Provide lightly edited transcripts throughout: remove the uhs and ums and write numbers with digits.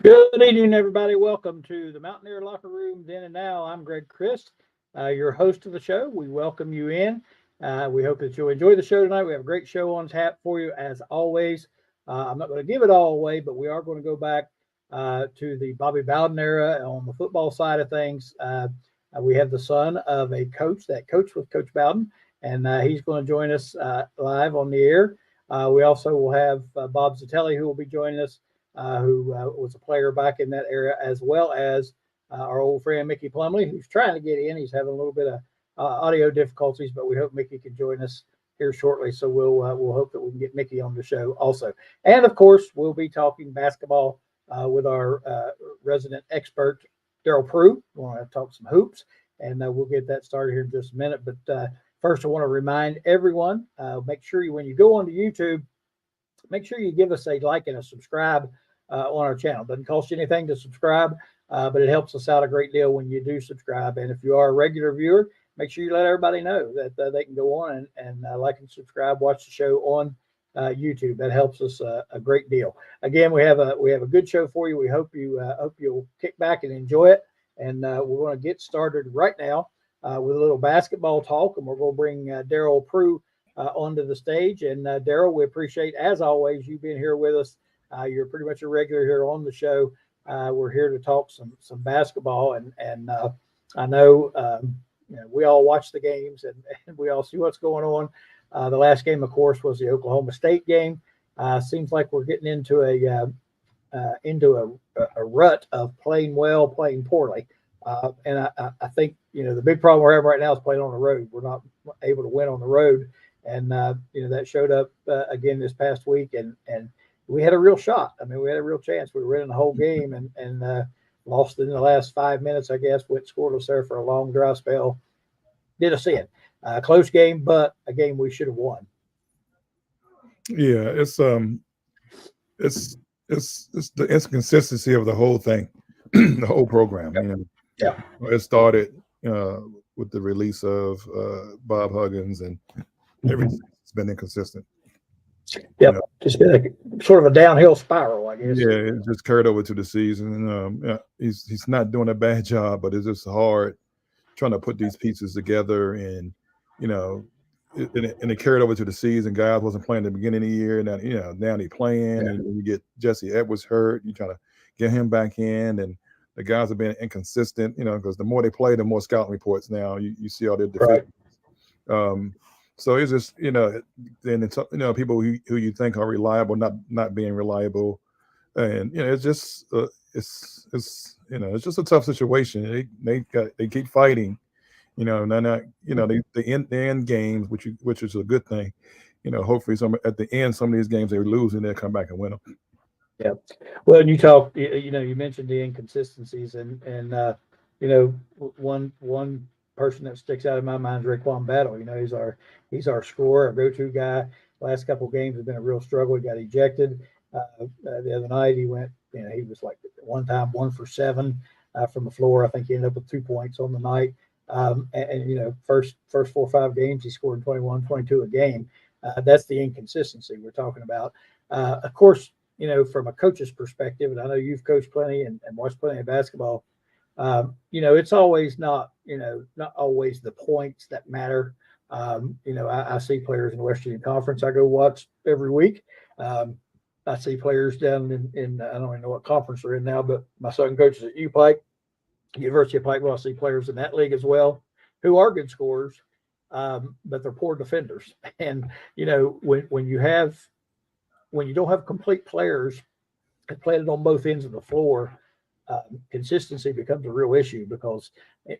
Good evening, everybody. Welcome to the Mountaineer Locker Room Then and Now. I'm Greg Christ, your host of the show. We welcome you in. We hope that you'll enjoy the show tonight. We have a great show on tap for you, as always. I'm not going to give it all away, but we are going to go back to the Bobby Bowden era on the football side of things. We have the son of a coach that coached with Coach Bowden, and he's going to join us live on the air. We also will have Bob Zitelli, who will be joining us. Who was a player back in that era, as well as our old friend Mickey Plumley, who's trying to get in. He's having a little bit of audio difficulties, but we hope Mickey can join us here shortly. So we'll hope that we can get Mickey on the show also. And of course, we'll be talking basketball with our resident expert Darryl Prue. We want to talk some hoops, and we'll get that started here in just a minute. But first, I want to remind everyone: make sure when you go onto YouTube, make sure you give us a like and a subscribe on our channel. Doesn't cost you anything to subscribe, but it helps us out a great deal when you do subscribe. And if you are a regular viewer, make sure you let everybody know that they can go on and like and subscribe, watch the show on YouTube. That helps us a great deal. Again, we have a good show for you. We hope you'll kick back and enjoy it. And we're going to get started right now with a little basketball talk, and we're going to bring Darryl Prue onto the stage. And Darryl, we appreciate, as always, you being here with us. You're pretty much a regular here on the show. We're here to talk some basketball, and I know, we all watch the games and we all see what's going on. The last game, of course, was the Oklahoma State game. Seems like we're getting into a rut of playing well, playing poorly. And I think, the big problem we're having right now is playing on the road. We're not able to win on the road. And, that showed up again this past week. And we had a real shot. I mean, we had a real chance. We were in the whole game and lost in the last 5 minutes, I guess. Went scoreless there for a long dry spell. Did us in. Close game, but a game we should have won. Yeah, it's the inconsistency of the whole thing, the whole program. Yep. Yeah. It started with the release of Bob Huggins, and everything's been inconsistent. Yep, just been sort of a downhill spiral, I guess. Yeah, it just carried over to the season. And, he's not doing a bad job, but it's just hard trying to put these pieces together. And it carried over to the season. Guys wasn't playing at the beginning of the year, and now they playing. Yeah. And you get Jesse Edwards hurt. You try to get him back in, and the guys have been inconsistent. Because the more they play, the more scouting reports now you see all their deficiencies. Right. So it's just then it's people who you think are reliable not being reliable, and it's just it's just a tough situation. They keep fighting, they end games, which is a good thing. Hopefully at the end some of these games they lose and they'll come back and win them. Yeah, well, and you talk, you mentioned the inconsistencies, and one person that sticks out in my mind is Raquan Battle. He's our scorer, our go-to guy. Last couple of games have been a real struggle. He got ejected the other night. He went, he was like one time 1 for 7 from the floor. I think he ended up with 2 points on the night. First 4 or 5 games he scored 21, 22 a game. That's the inconsistency we're talking about. Of course, from a coach's perspective, and I know you've coached plenty and watched plenty of basketball. It's always not always the points that matter. I see players in the West Virginia Conference I go watch every week. I see players down in I don't even know what conference they're in now, but my son coaches at University of Pikeville. I see players in that league as well who are good scorers, but they're poor defenders. And when you don't have complete players that play it on both ends of the floor, consistency becomes a real issue, because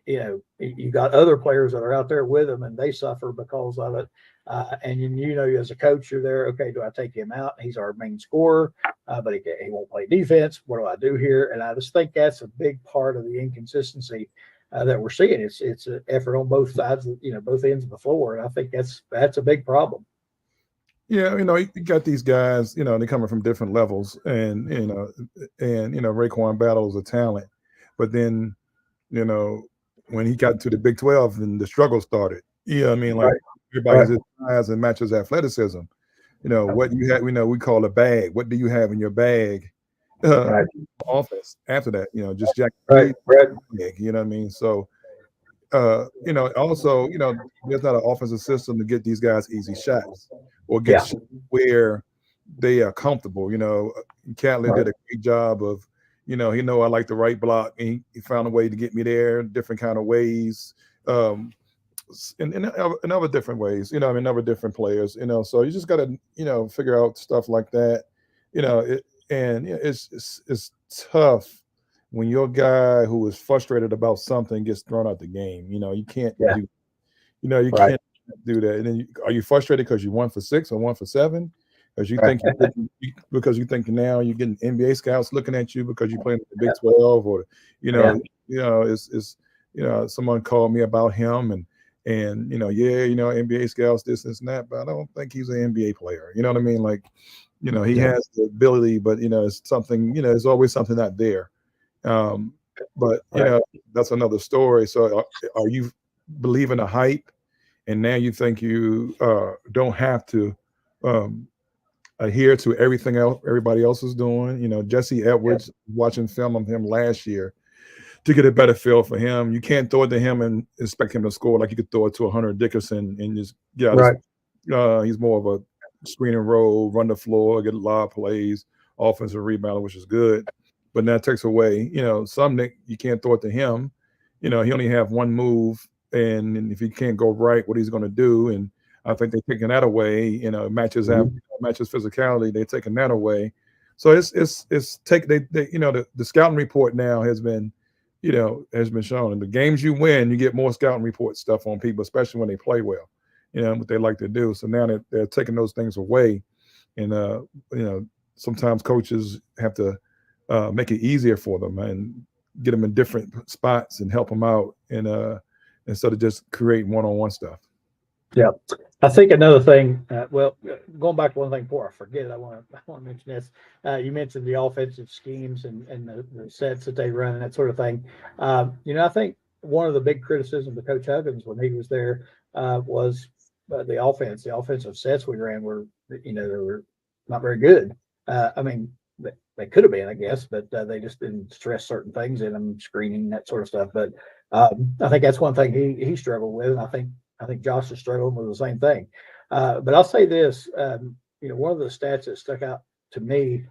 you got other players that are out there with them and they suffer because of it. And as a coach, you're there. Okay, do I take him out? He's our main scorer, but he won't play defense. What do I do here? And I just think that's a big part of the inconsistency that we're seeing. It's an effort on both sides, both ends of the floor, and I think that's a big problem. Yeah, you got these guys, they're coming from different levels, and Raquan Battle is a talent, but then, when he got to the Big 12 and the struggle started, right. Everybody's size and matches athleticism. What you have, we call a bag. What do you have in your bag offense after that. Just Jack. Right. You know what I mean? So, also, there's not an offensive system to get these guys easy shots or get where they are comfortable. Catlett did a great job of, he I like the right block, and he found a way to get me there, different kind of ways, in other different ways. Other different players. So you just got to, figure out stuff like that. It's tough when your guy who is frustrated about something gets thrown out the game. You can't do. Can't do that. And then are you frustrated because you 1 for 6 or 1 for 7? Because you think now you're getting NBA scouts looking at you because you're playing in the Big 12, or it's someone called me about him and NBA scouts this and that, but I don't think he's an NBA player. You know what I mean? Like, he has the ability, but it's something. There's always something not there. But that's another story. So are you believing the hype, and now you think you don't have to adhere to everything else everybody else is doing? Jesse Edwards, watching film of him last year to get a better feel for him. You can't throw it to him and expect him to score like you could throw it to Hunter Dickerson and just he's more of a screen and roll, run the floor, get a lot of plays, offensive rebound, which is good. But that takes away, Sumnick, you can't throw it to him. He only have one move, and if he can't go right, what he's going to do. And I think they're taking that away. Matches physicality, they're taking that away. So the scouting report now has been shown. In the games you win, you get more scouting report stuff on people, especially when they play well. What they like to do. So now they're taking those things away, and sometimes coaches have to make it easier for them and get them in different spots and help them out, and instead of just create one-on-one stuff. Yeah, I think another thing. Going back to one thing before I forget, I want to mention this. You mentioned the offensive schemes and the sets that they run and that sort of thing. I think one of the big criticisms of Coach Huggins when he was there was the offense. The offensive sets we ran were, they were not very good. They could have been, I guess, but they just didn't stress certain things in them, screening, that sort of stuff. But I think that's one thing he struggled with, and I think Josh is struggling with the same thing. But I'll say this, one of the stats that stuck out to me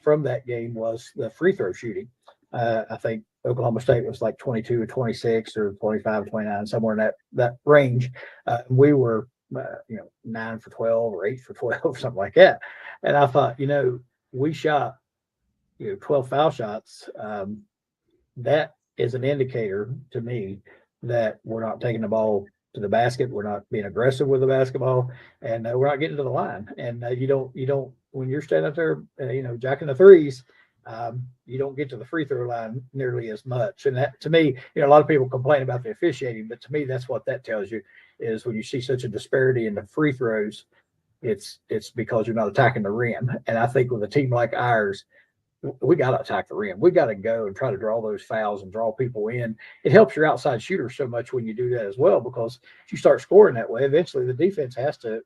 from that game was the free throw shooting. I think Oklahoma State was like 22 or 26 or 25 or 29, somewhere in that range. We were, 9 for 12 or 8 for 12, something like that. And I thought, we shot 12 foul shots. That is an indicator to me that we're not taking the ball to the basket. We're not being aggressive with the basketball, and we're not getting to the line. And you don't when you're standing up there, jacking the threes, you don't get to the free throw line nearly as much. And that, to me, a lot of people complain about the officiating, but to me, that's what that tells you is when you see such a disparity in the free throws, it's because you're not attacking the rim. And I think with a team like ours, we got to attack the rim. We got to go and try to draw those fouls and draw people in. It helps your outside shooter so much when you do that as well, because if you start scoring that way, eventually the defense has to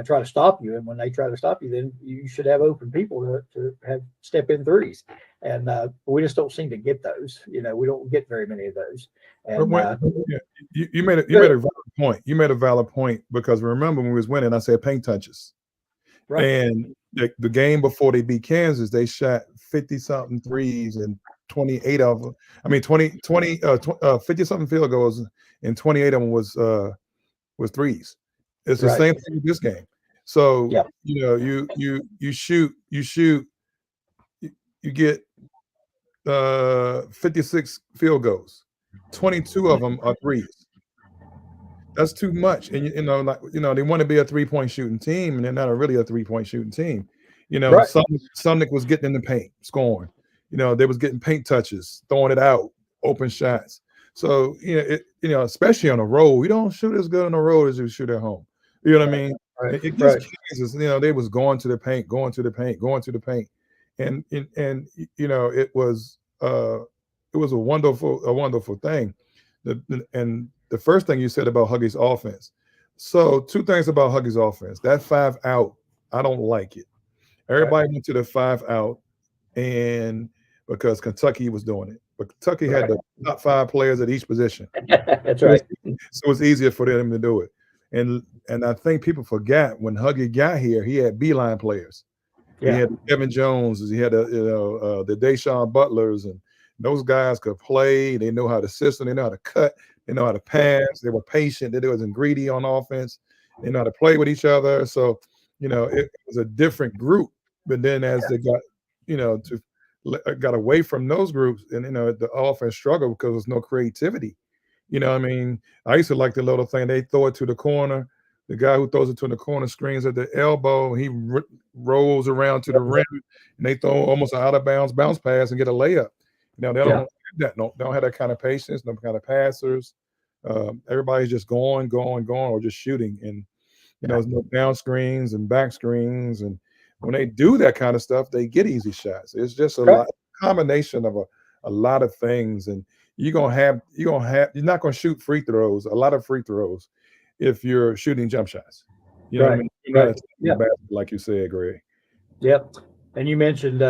try to stop you. And when they try to stop you, then you should have open people to have step in threes. And we just don't seem to get those. We don't get very many of those. And you made a valid point. You made a valid point, because remember when we was winning, I said paint touches. Right. And the game before they beat Kansas, they shot 50-something threes and 28 of them. 50-something field goals, and 28 of them was threes. It's the same thing with this game. So you shoot, you get 56 field goals. 22 of them are threes. That's too much. And they want to be a 3-point shooting team, and they're not really a 3-point shooting team. Sumnick was getting in the paint, scoring. They was getting paint touches, throwing it out, open shots. So especially on the road, we don't shoot as good on the road as we shoot at home. You know what I mean? Right. It gets Kansas. They was going to the paint, and it was a wonderful thing. And the first thing you said about Huggy's offense. So 2 things about Huggy's offense. That 5 out, I don't like it. Everybody went to the 5 out. and because Kentucky was doing it. But Kentucky had the top 5 players at each position. That's right. So it's easier for them to do it. And I think people forgot when Huggy got here, he had beeline players. Yeah. He had Kevin Jones, he had the Deshaun Butlers, and those guys could play. They know how to system, they know how to cut, they know how to pass, they were patient, they wasn't greedy on offense, they know how to play with each other. So, it was a different group. But then as they got, got away from those groups, and the offense struggled because there's no creativity. I mean, I used to like the little thing, they throw it to the corner. The guy who throws it to the corner screens at the elbow, he rolls around to the rim, and they throw almost an out of bounds bounce pass and get a layup. They don't have that. No, they don't have that kind of patience, no kind of passers. Everybody's just going, or just shooting. And there's no down screens and back screens. And when they do that kind of stuff, they get easy shots. It's just a combination of a lot of things. And you're not going to shoot free throws, a lot of free throws, if you're shooting jump shots. What I mean? You're not like you said, Greg. Yep. And you mentioned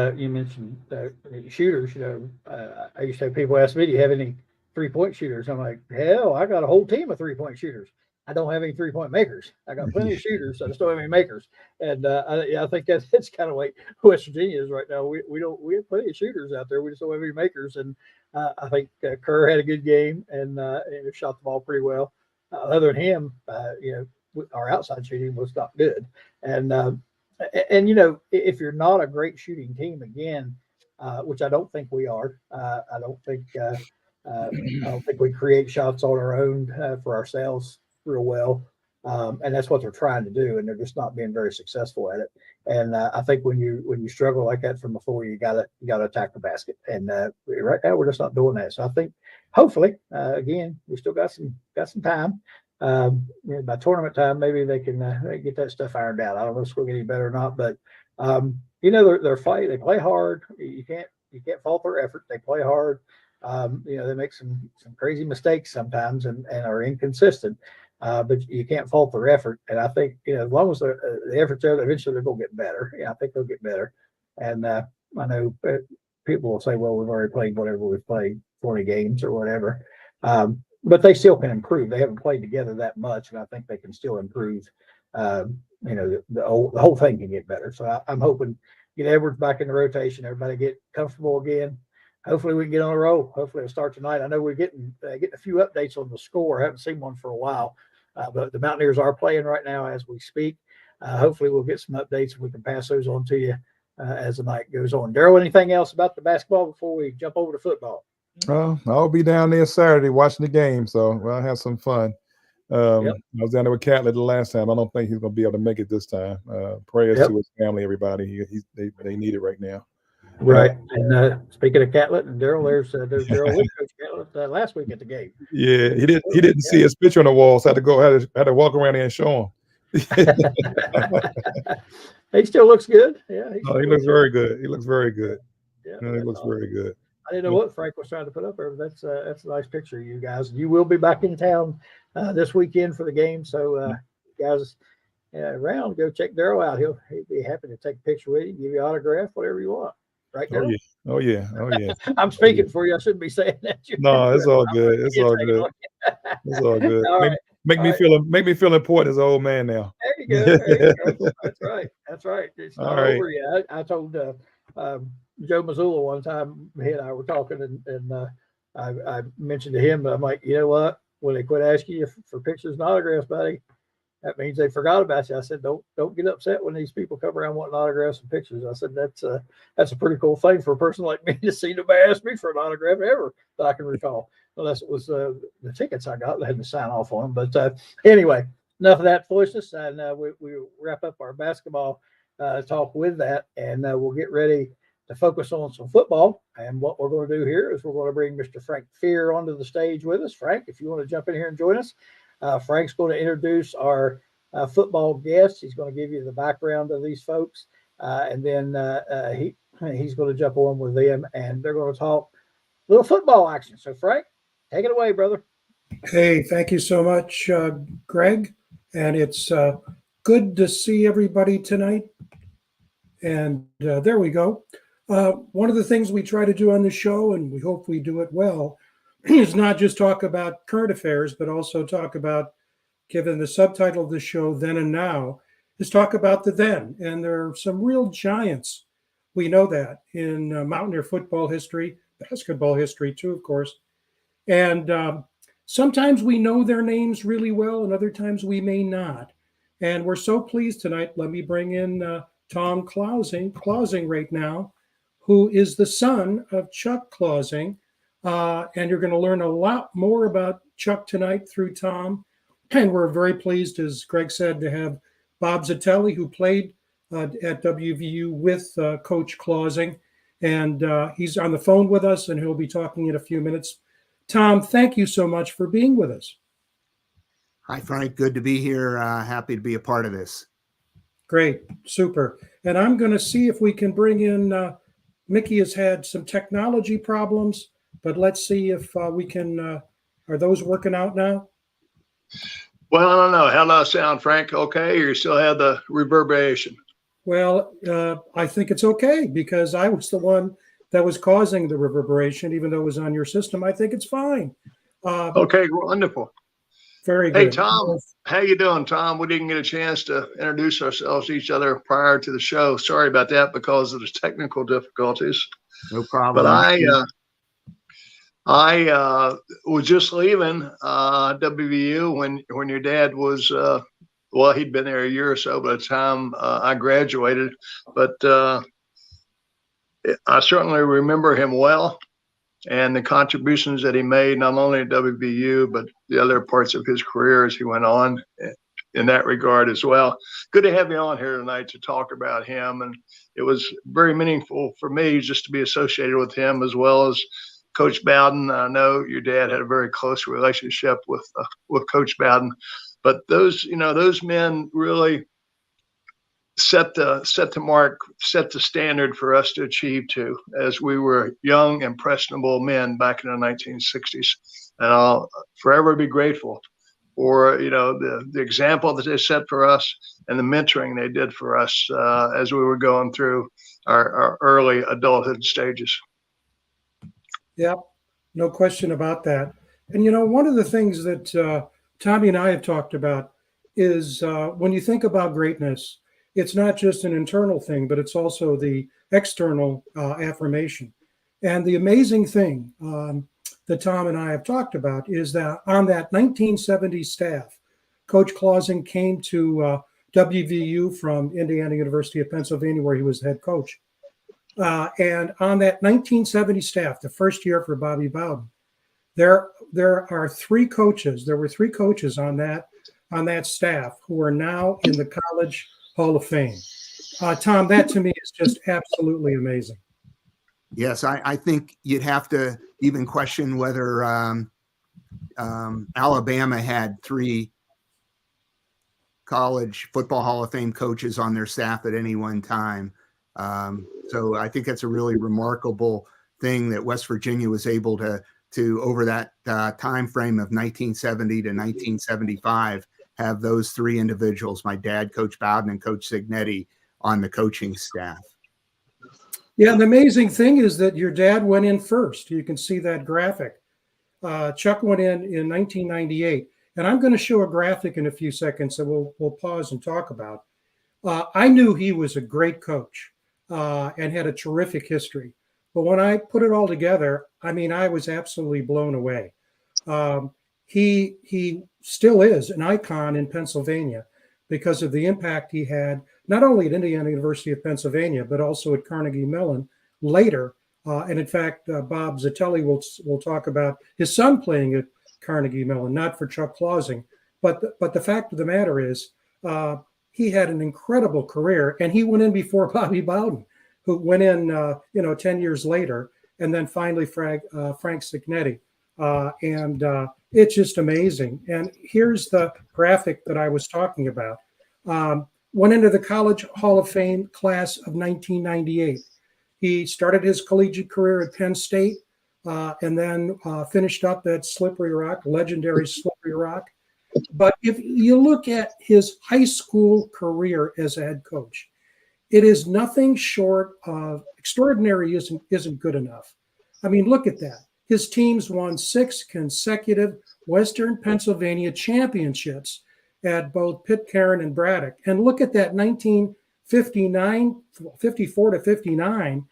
shooters. I used to have people ask me, "Do you have any 3-point shooters?" I'm like, "Hell, I got a whole team of 3-point shooters. I don't have any 3-point makers. I got plenty of shooters. I just don't have any makers." And I think that's kind of like West Virginia is right now. We have plenty of shooters out there. We just don't have any makers. And I think Kerr had a good game and shot the ball pretty well. Other than him, our outside shooting was not good. And if you're not a great shooting team, again, which I don't think we are, I don't think we create shots on our own for ourselves real well. And that's what they're trying to do, and they're just not being very successful at it. And I think when you struggle like that from the floor, you gotta attack the basket. And right now we're just not doing that. So I think hopefully, again, we still got some time. By tournament time, maybe they can get that stuff ironed out. I don't know if it's going to get any better or not, but they're fight. They play hard. You can't fault their effort. They play hard. They make some crazy mistakes sometimes and are inconsistent. But you can't fault their effort. And I think, as long as the effort's there, eventually they're going to get better. Yeah, I think they'll get better. And I know people will say, well, we've already played whatever we've played, 20 games or whatever. But they still can improve. They haven't played together that much, and I think they can still improve. The whole thing can get better. So I'm hoping get Edwards back in the rotation, everybody get comfortable again. Hopefully we can get on a roll. Hopefully it'll start tonight. I know we're getting a few updates on the score. I haven't seen one for a while, but the Mountaineers are playing right now as we speak. Hopefully we'll get some updates and we can pass those on to you as the night goes on. Darryl, anything else about the basketball before we jump over to football? I'll be down there Saturday watching the game, so I'll have some fun. I was down there with Catlett the last time. I don't think he's going to be able to make it this time. Prayers to his family, everybody. They need it right now. Right. And speaking of Catlett and Darryl, there's Darryl with Coach Catlett last week at the game. Yeah, he didn't see his picture on the wall, so I had to walk around there and show him. He still looks good. Yeah, he looks very good. He looks very good. Yeah, he looks very good. I didn't know what Frank was trying to put up there, but that's a nice picture of you guys. You will be back in town this weekend for the game, so guys around, go check Darryl out. He'd be happy to take a picture with you, give you an autograph, whatever you want. Right, Darryl? Oh yeah. I'm speaking for you. I shouldn't be saying that. No, it's all good. It's all good. It's all good. Make me feel important as an old man now. There you go. That's right. It's not over yet. I told Joe Missoula one time, he and I were talking, and I mentioned to him, I'm like, you know what? When they quit asking you for pictures and autographs, buddy, that means they forgot about you. I said, don't get upset when these people come around wanting autographs and pictures. I said, that's a pretty cool thing for a person like me to see nobody ask me for an autograph ever that I can recall. Unless it was the tickets I got, they had to sign off on them. But anyway, enough of that foolishness. And we wrap up our basketball talk with that, and we'll get ready to focus on some football. And what we're going to do here is we're going to bring Mr. Frank Fear onto the stage with us. Frank, if you want to jump in here and join us. Frank's going to introduce our football guests. He's going to give you the background of these folks, and then he's going to jump on with them, and they're going to talk a little football action. So, Frank, take it away, brother. Hey, thank you so much, Greg. And it's good to see everybody tonight. And there we go. One of the things we try to do on the show, and we hope we do it well, is not just talk about current affairs, but also talk about, given the subtitle of the show, Then and Now, is talk about the then. And there are some real giants. We know that in Mountaineer football history, basketball history too, of course. And sometimes we know their names really well, and other times we may not. And we're so pleased tonight. Let me bring in Tom Klausing right now, who is the son of Chuck Klausing. And you're going to learn a lot more about Chuck tonight through Tom. And we're very pleased, as Greg said, to have Bob Zitelli, who played at WVU with Coach Klausing. And he's on the phone with us, and he'll be talking in a few minutes. Tom, thank you so much for being with us. Hi, Frank. Good to be here. Happy to be a part of this. Great. Super. And I'm going to see if we can bring in Mickey has had some technology problems, but let's see if we can. Are those working out now? Well, I don't know. How do I sound, Frank? Okay, or you still have the reverberation? Well, I think it's okay because I was the one that was causing the reverberation, even though it was on your system. I think it's fine. Okay, wonderful. Very good. Hey, Tom, how you doing, Tom? We didn't get a chance to introduce ourselves to each other prior to the show. Sorry about that because of the technical difficulties. No problem. But I was just leaving WVU when your dad was, well, he'd been there a year or so by the time I graduated. But I certainly remember him well and the contributions that he made, not only at WVU, but the other parts of his career as he went on in that regard as well. Good to have you on here tonight to talk about him. And it was very meaningful for me just to be associated with him as well as Coach Bowden. I know your dad had a very close relationship with Coach Bowden, but those men really set the mark, set the standard for us to achieve to as we were young, impressionable men back in the 1960s. And I'll forever be grateful for, the example that they set for us and the mentoring they did for us as we were going through our early adulthood stages. Yep, no question about that. And, one of the things that Tommy and I have talked about is when you think about greatness, it's not just an internal thing, but it's also the external affirmation. And the amazing thing that Tom and I have talked about is that on that 1970 staff, Coach Klausing came to WVU from Indiana University of Pennsylvania, where he was the head coach. And on that 1970 staff, the first year for Bobby Bowden, there were three coaches on that staff who are now in the College Hall of Fame. Tom, that to me is just absolutely amazing. Yes, I think you'd have to even question whether Alabama had three College Football Hall of Fame coaches on their staff at any one time. So I think that's a really remarkable thing that West Virginia was able to over that time frame of 1970 to 1975, have those three individuals, my dad, Coach Bowden, and Coach Zitelli, on the coaching staff. Yeah, and the amazing thing is that your dad went in first. You can see that graphic. Chuck went in 1998. And I'm going to show a graphic in a few seconds that we'll pause and talk about. I knew he was a great coach and had a terrific history. But when I put it all together, I was absolutely blown away. He still is an icon in Pennsylvania because of the impact he had, not only at Indiana University of Pennsylvania, but also at Carnegie Mellon later. And in fact, Bob Zitelli will talk about his son playing at Carnegie Mellon, not for Chuck Klausing. But the fact of the matter is he had an incredible career, and he went in before Bobby Bowden, who went in 10 years later, and then finally Frank Zitelli. And it's just amazing. And here's the graphic that I was talking about. Went into the College Hall of Fame class of 1998. He started his collegiate career at Penn State and then finished up at Slippery Rock, legendary Slippery Rock. But if you look at his high school career as a head coach, It is nothing short of extraordinary. Isn't good enough. I mean, look at that. His teams won 6 consecutive Western Pennsylvania championships at both Pitcairn and Braddock. And look at that 1959, 54 to 59.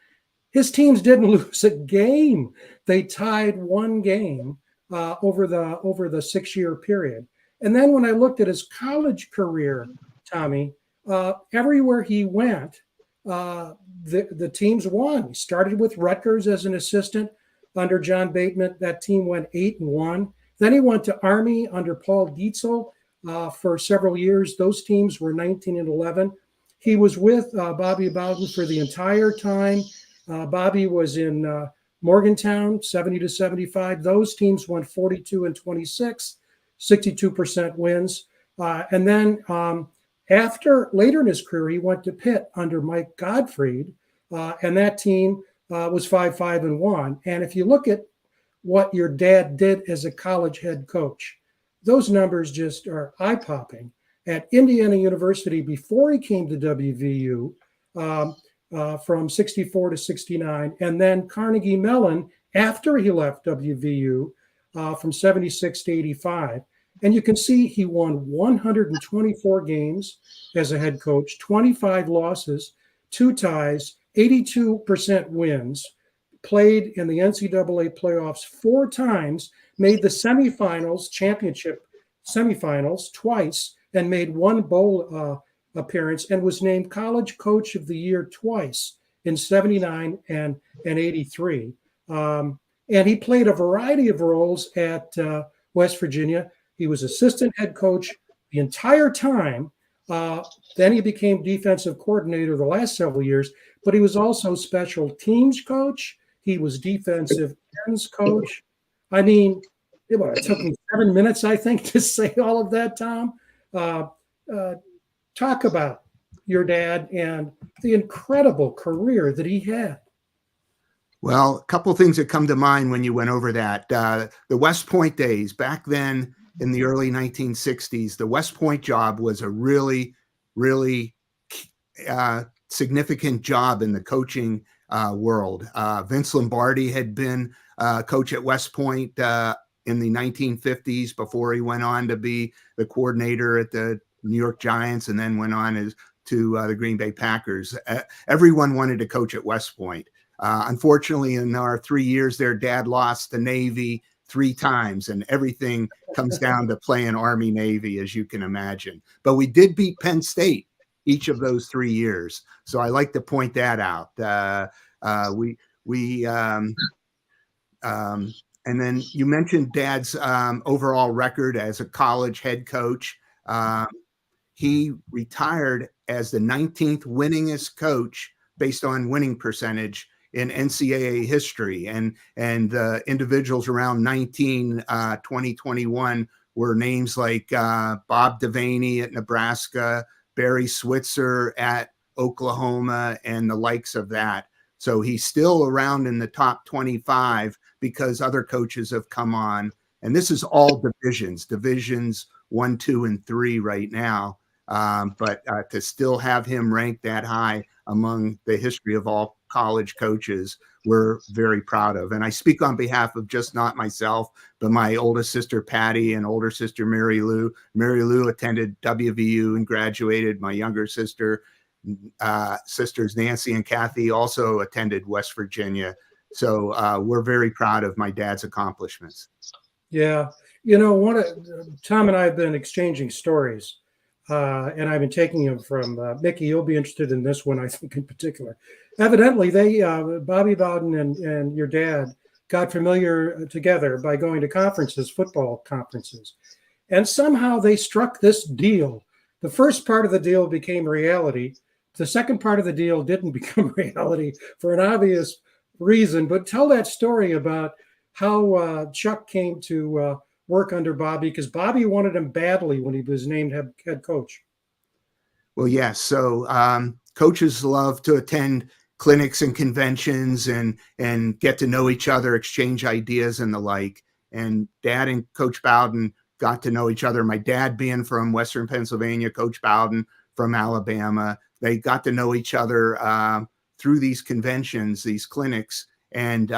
His teams didn't lose a game. They tied 1 game over the 6-year period. And then when I looked at his college career, Tommy, everywhere he went, the teams won. He started with Rutgers as an assistant under John Bateman. That team went 8-1. Then he went to Army under Paul Dietzel for several years. Those teams were 19-11. He was with Bobby Bowden for the entire time. Bobby was in Morgantown, 70 to 75. Those teams went 42-26, 62% wins. And then later in his career, he went to Pitt under Mike Gottfried, and that team was 5-1. And if you look at what your dad did as a college head coach, those numbers just are eye-popping. At Indiana University, before he came to WVU, from 64 to 69, and then Carnegie Mellon after he left WVU from 76 to 85. And you can see he won 124 games as a head coach, 25 losses, 2 ties, 82% wins, played in the NCAA playoffs 4 times, made the championship semifinals twice, and made 1 bowl appearance, and was named College Coach of the Year twice in 79 and 83. And he played a variety of roles at West Virginia. He was assistant head coach the entire time. Then he became defensive coordinator the last several years, but he was also special teams coach. He was defensive ends coach. I mean, it took me 7 minutes, I think, to say all of that, Tom. Talk about your dad and the incredible career that he had. Well, a couple of things that come to mind when you went over that. The West Point days, back then in the early 1960s, the West Point job was a really, really significant job in the coaching world. Vince Lombardi had been coach at West Point in the 1950s before he went on to be the coordinator at the New York Giants, and then went on to the Green Bay Packers. Everyone wanted to coach at West Point. Unfortunately, in our 3 years there, Dad lost the Navy 3 times, and everything comes down to playing Army Navy, as you can imagine. But we did beat Penn State each of those 3 years, so I like to point that out. And then you mentioned Dad's overall record as a college head coach. He retired as the 19th winningest coach based on winning percentage in NCAA history. And individuals around 2021 were names like Bob Devaney at Nebraska, Barry Switzer at Oklahoma, and the likes of that. So he's still around in the top 25 because other coaches have come on. And this is all divisions 1, 2, and 3 right now. But to still have him ranked that high among the history of all college coaches, we're very proud of. And I speak on behalf of just not myself, but my oldest sister, Patty, and older sister, Mary Lou. Mary Lou attended WVU and graduated. My younger sisters, Nancy and Kathy, also attended West Virginia. So we're very proud of my dad's accomplishments. Yeah. You know, Tom and I have been exchanging stories. And I've been taking them from Mickey. You'll be interested in this one, I think, in particular. Evidently, Bobby Bowden and your dad got familiar together by going to conferences, football conferences. And somehow they struck this deal. The first part of the deal became reality. The second part of the deal didn't become reality for an obvious reason. But tell that story about how Chuck came to work under Bobby, because Bobby wanted him badly when he was named head coach. Well, yes. So coaches love to attend clinics and conventions and get to know each other, exchange ideas and the like. And Dad and Coach Bowden got to know each other. My dad being from Western Pennsylvania, Coach Bowden from Alabama. they got to know each other through these conventions, these clinics, and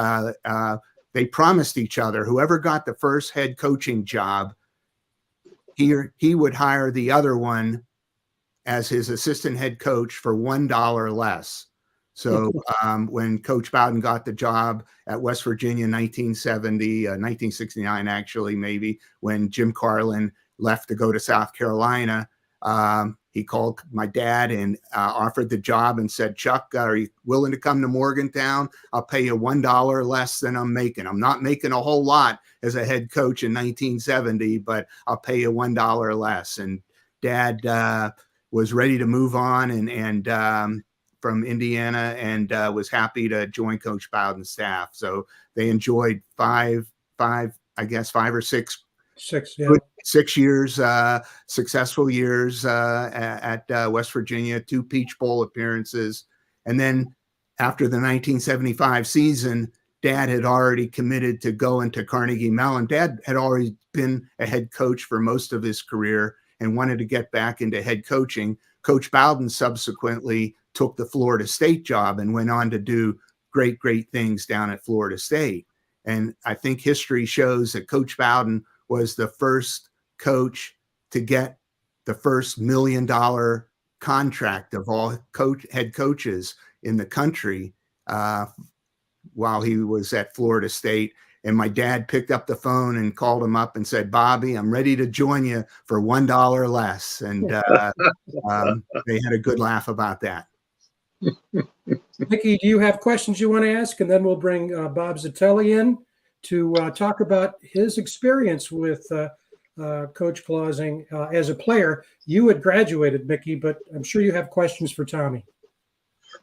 they promised each other whoever got the first head coaching job, he would hire the other one as his assistant head coach for $1 less. So when Coach Bowden got the job at West Virginia in 1969, actually, maybe, when Jim Carlen left to go to South Carolina, he called my dad and offered the job and said, Chuck, are you willing to come to Morgantown? I'll pay you $1 less than I'm making. I'm not making a whole lot as a head coach in 1970, but I'll pay you $1 less. And Dad was ready to move on and from Indiana, and was happy to join Coach Bowden's staff. So they enjoyed five or six 6 years, successful years at West Virginia, 2 Peach Bowl appearances. And then after the 1975 season, Dad had already committed to go into Carnegie Mellon. Dad had already been a head coach for most of his career and wanted to get back into head coaching. Coach Bowden subsequently took the Florida State job and went on to do great things down at Florida State. And I think history shows that Coach Bowden was the first coach to get the first $1 million contract of all head coaches in the country while he was at Florida State. And my dad picked up the phone and called him up and said, Bobby, I'm ready to join you for $1 less. And they had a good laugh about that. Mickey, do you have questions you want to ask? And then we'll bring Bob Zitelli in to talk about his experience with Coach Klausing as a player. You had graduated, Mickey, but I'm sure you have questions for Tommy.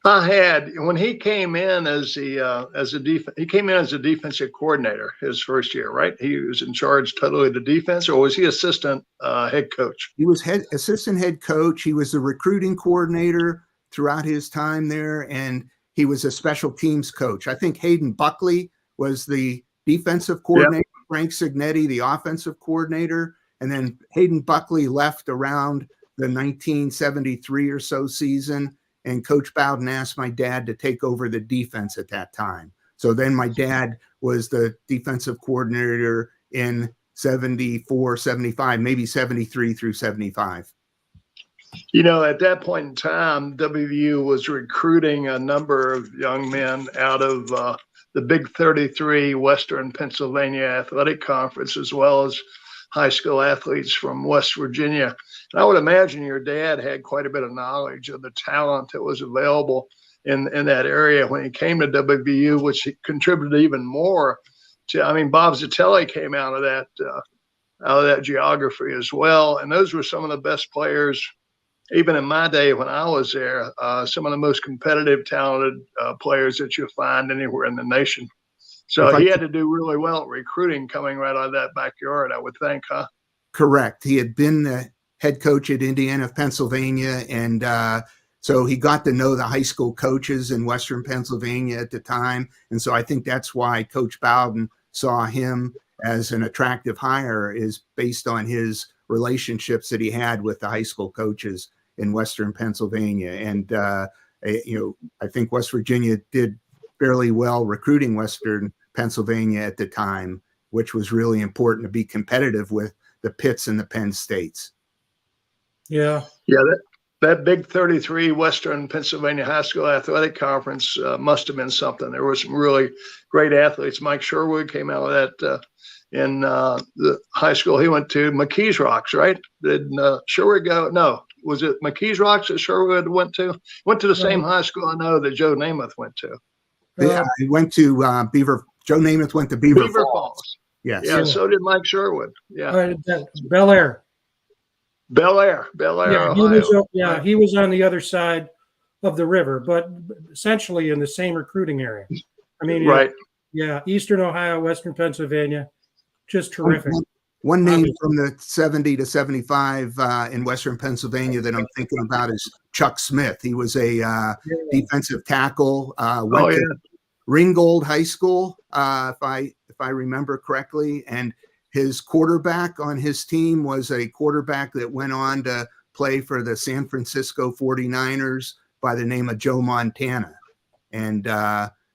I had, when he came in as a defensive coordinator his first year, right? He was in charge totally of the defense, or was he assistant head coach? He was assistant head coach. He was the recruiting coordinator throughout his time there, and he was a special teams coach. I think Hayden Buckley was the defensive coordinator, Frank Signetti, the offensive coordinator, and then Hayden Buckley left around the 1973 or so season, and Coach Bowden asked my dad to take over the defense at that time. So then my dad was the defensive coordinator in 74, 75, maybe 73 through 75. You know, at that point in time, WVU was recruiting a number of young men out of the Big 33 Western Pennsylvania Athletic Conference, as well as high school athletes from West Virginia. And I would imagine your dad had quite a bit of knowledge of the talent that was available in that area when he came to WVU, which contributed even more to, I mean, Bob Zitelli came out of that geography as well. And those were some of the best players, even in my day when I was there, some of the most competitive, talented players that you'll find anywhere in the nation. So he had to do really well at recruiting coming right out of that backyard, I would think, huh? Correct. He had been the head coach at Indiana of Pennsylvania, and so he got to know the high school coaches in Western Pennsylvania at the time. And so I think that's why Coach Bowden saw him as an attractive hire, is based on his relationships that he had with the high school coaches in Western Pennsylvania. And, I think West Virginia did fairly well recruiting Western Pennsylvania at the time, which was really important to be competitive with the Pitts and the Penn States. Yeah, that Big 33 Western Pennsylvania High School Athletic Conference must have been something. There were some really great athletes. Mike Sherwood came out of that in the high school he went to, McKees Rocks, right? Did Sherwood go? No. Was it McKees Rocks that Sherwood went to? Went to the same high school I know that Joe Namath went to. Yeah, he went to Joe Namath went to Beaver Falls. Yes. Yeah, so did Mike Sherwood. Yeah. Bel Air. Yeah, Ohio. He was on the other side of the river, but essentially in the same recruiting area. I mean, right. Eastern Ohio, Western Pennsylvania, just terrific. One name from the 70 to 75 in Western Pennsylvania that I'm thinking about is Chuck Smith. He was a defensive tackle. Went to Ringgold High School, if I remember correctly, and his quarterback on his team was a quarterback that went on to play for the San Francisco 49ers by the name of Joe Montana. And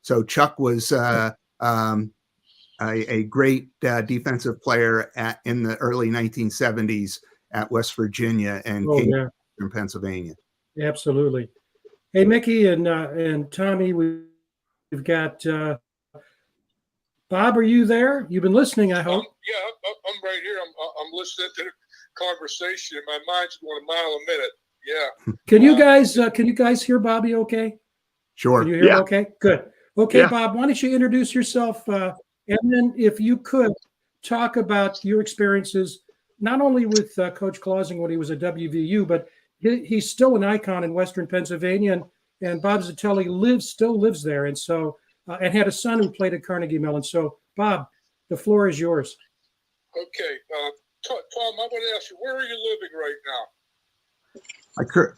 so Chuck was a great defensive player in the early 1970s at West Virginia and in Pennsylvania. Absolutely. Hey, Mickey and Tommy, we've got Bob. Are you there? You've been listening, I hope. Yeah, I'm right here. I'm listening to the conversation, and my mind's going a mile a minute. Yeah. Can you guys hear Bobby? Okay. Sure. Can you hear him? Okay. Good. Okay, Yeah. Bob. Why don't you introduce yourself, and then if you could talk about your experiences, not only with Coach Klausing when he was at WVU, but he's still an icon in Western Pennsylvania, and Bob Zitelli still lives there, and so and had a son who played at Carnegie Mellon. So, Bob, the floor is yours. Okay, Tom, I want to ask you, where are you living right now?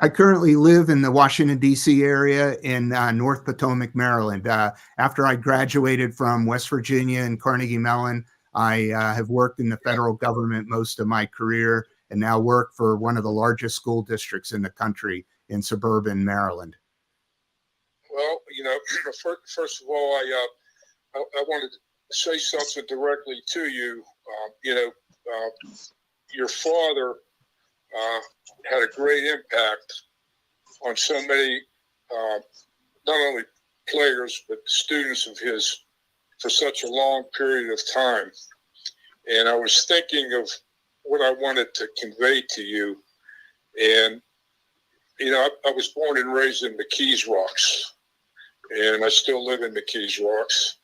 I currently live in the Washington, D.C. area in North Potomac, Maryland. After I graduated from West Virginia and Carnegie Mellon, I have worked in the federal government most of my career and now work for one of the largest school districts in the country in suburban Maryland. Well, first of all, I wanted to say something directly to you. Your father had a great impact on so many, not only players, but students of his for such a long period of time. And I was thinking of what I wanted to convey to you. And, I was born and raised in McKees Rocks, and I still live in McKees Rocks.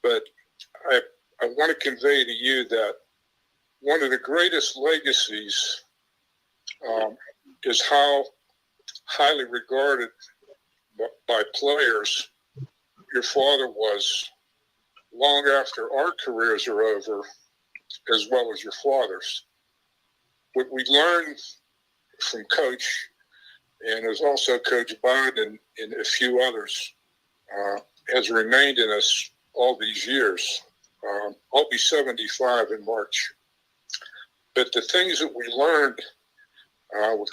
But I want to convey to you that one of the greatest legacies is how highly regarded by players your father was long after our careers are over, as well as your father's. What we learned from Coach, and there's also Coach Bowden and a few others, has remained in us all these years. I'll be 75 in March. But the things that we learned were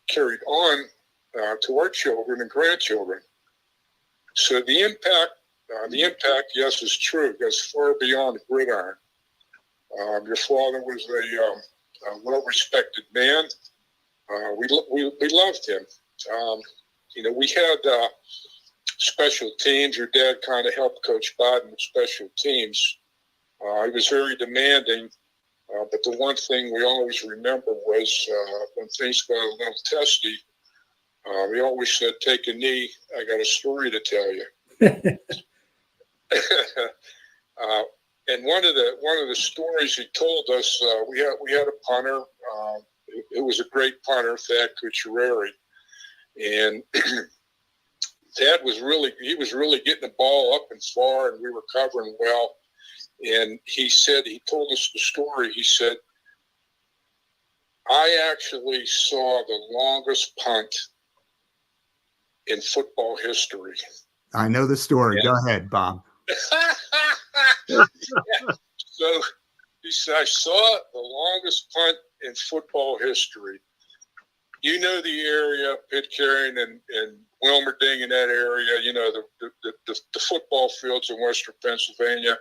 carried on to our children and grandchildren. So the impact, yes, is true. It goes far beyond the gridiron. Your father was a well-respected man. We loved him. We had special teams. Your dad kind of helped Coach Bowden with special teams. He was very demanding, but the one thing we always remember was when things got a little testy, he always said, "Take a knee. I got a story to tell you." And one of the stories he told us, we had a punter. It was a great punter, Thad Cucciarelli, and Thad was really getting the ball up and far, and we were covering well. And he told us the story. He said, "I actually saw the longest punt in football history." I know the story. Yeah. Go ahead, Bob. Yeah. So he said, "I saw the longest punt in football history." You know the area, Pitcairn and Wilmerding in that area, the football fields in Western Pennsylvania.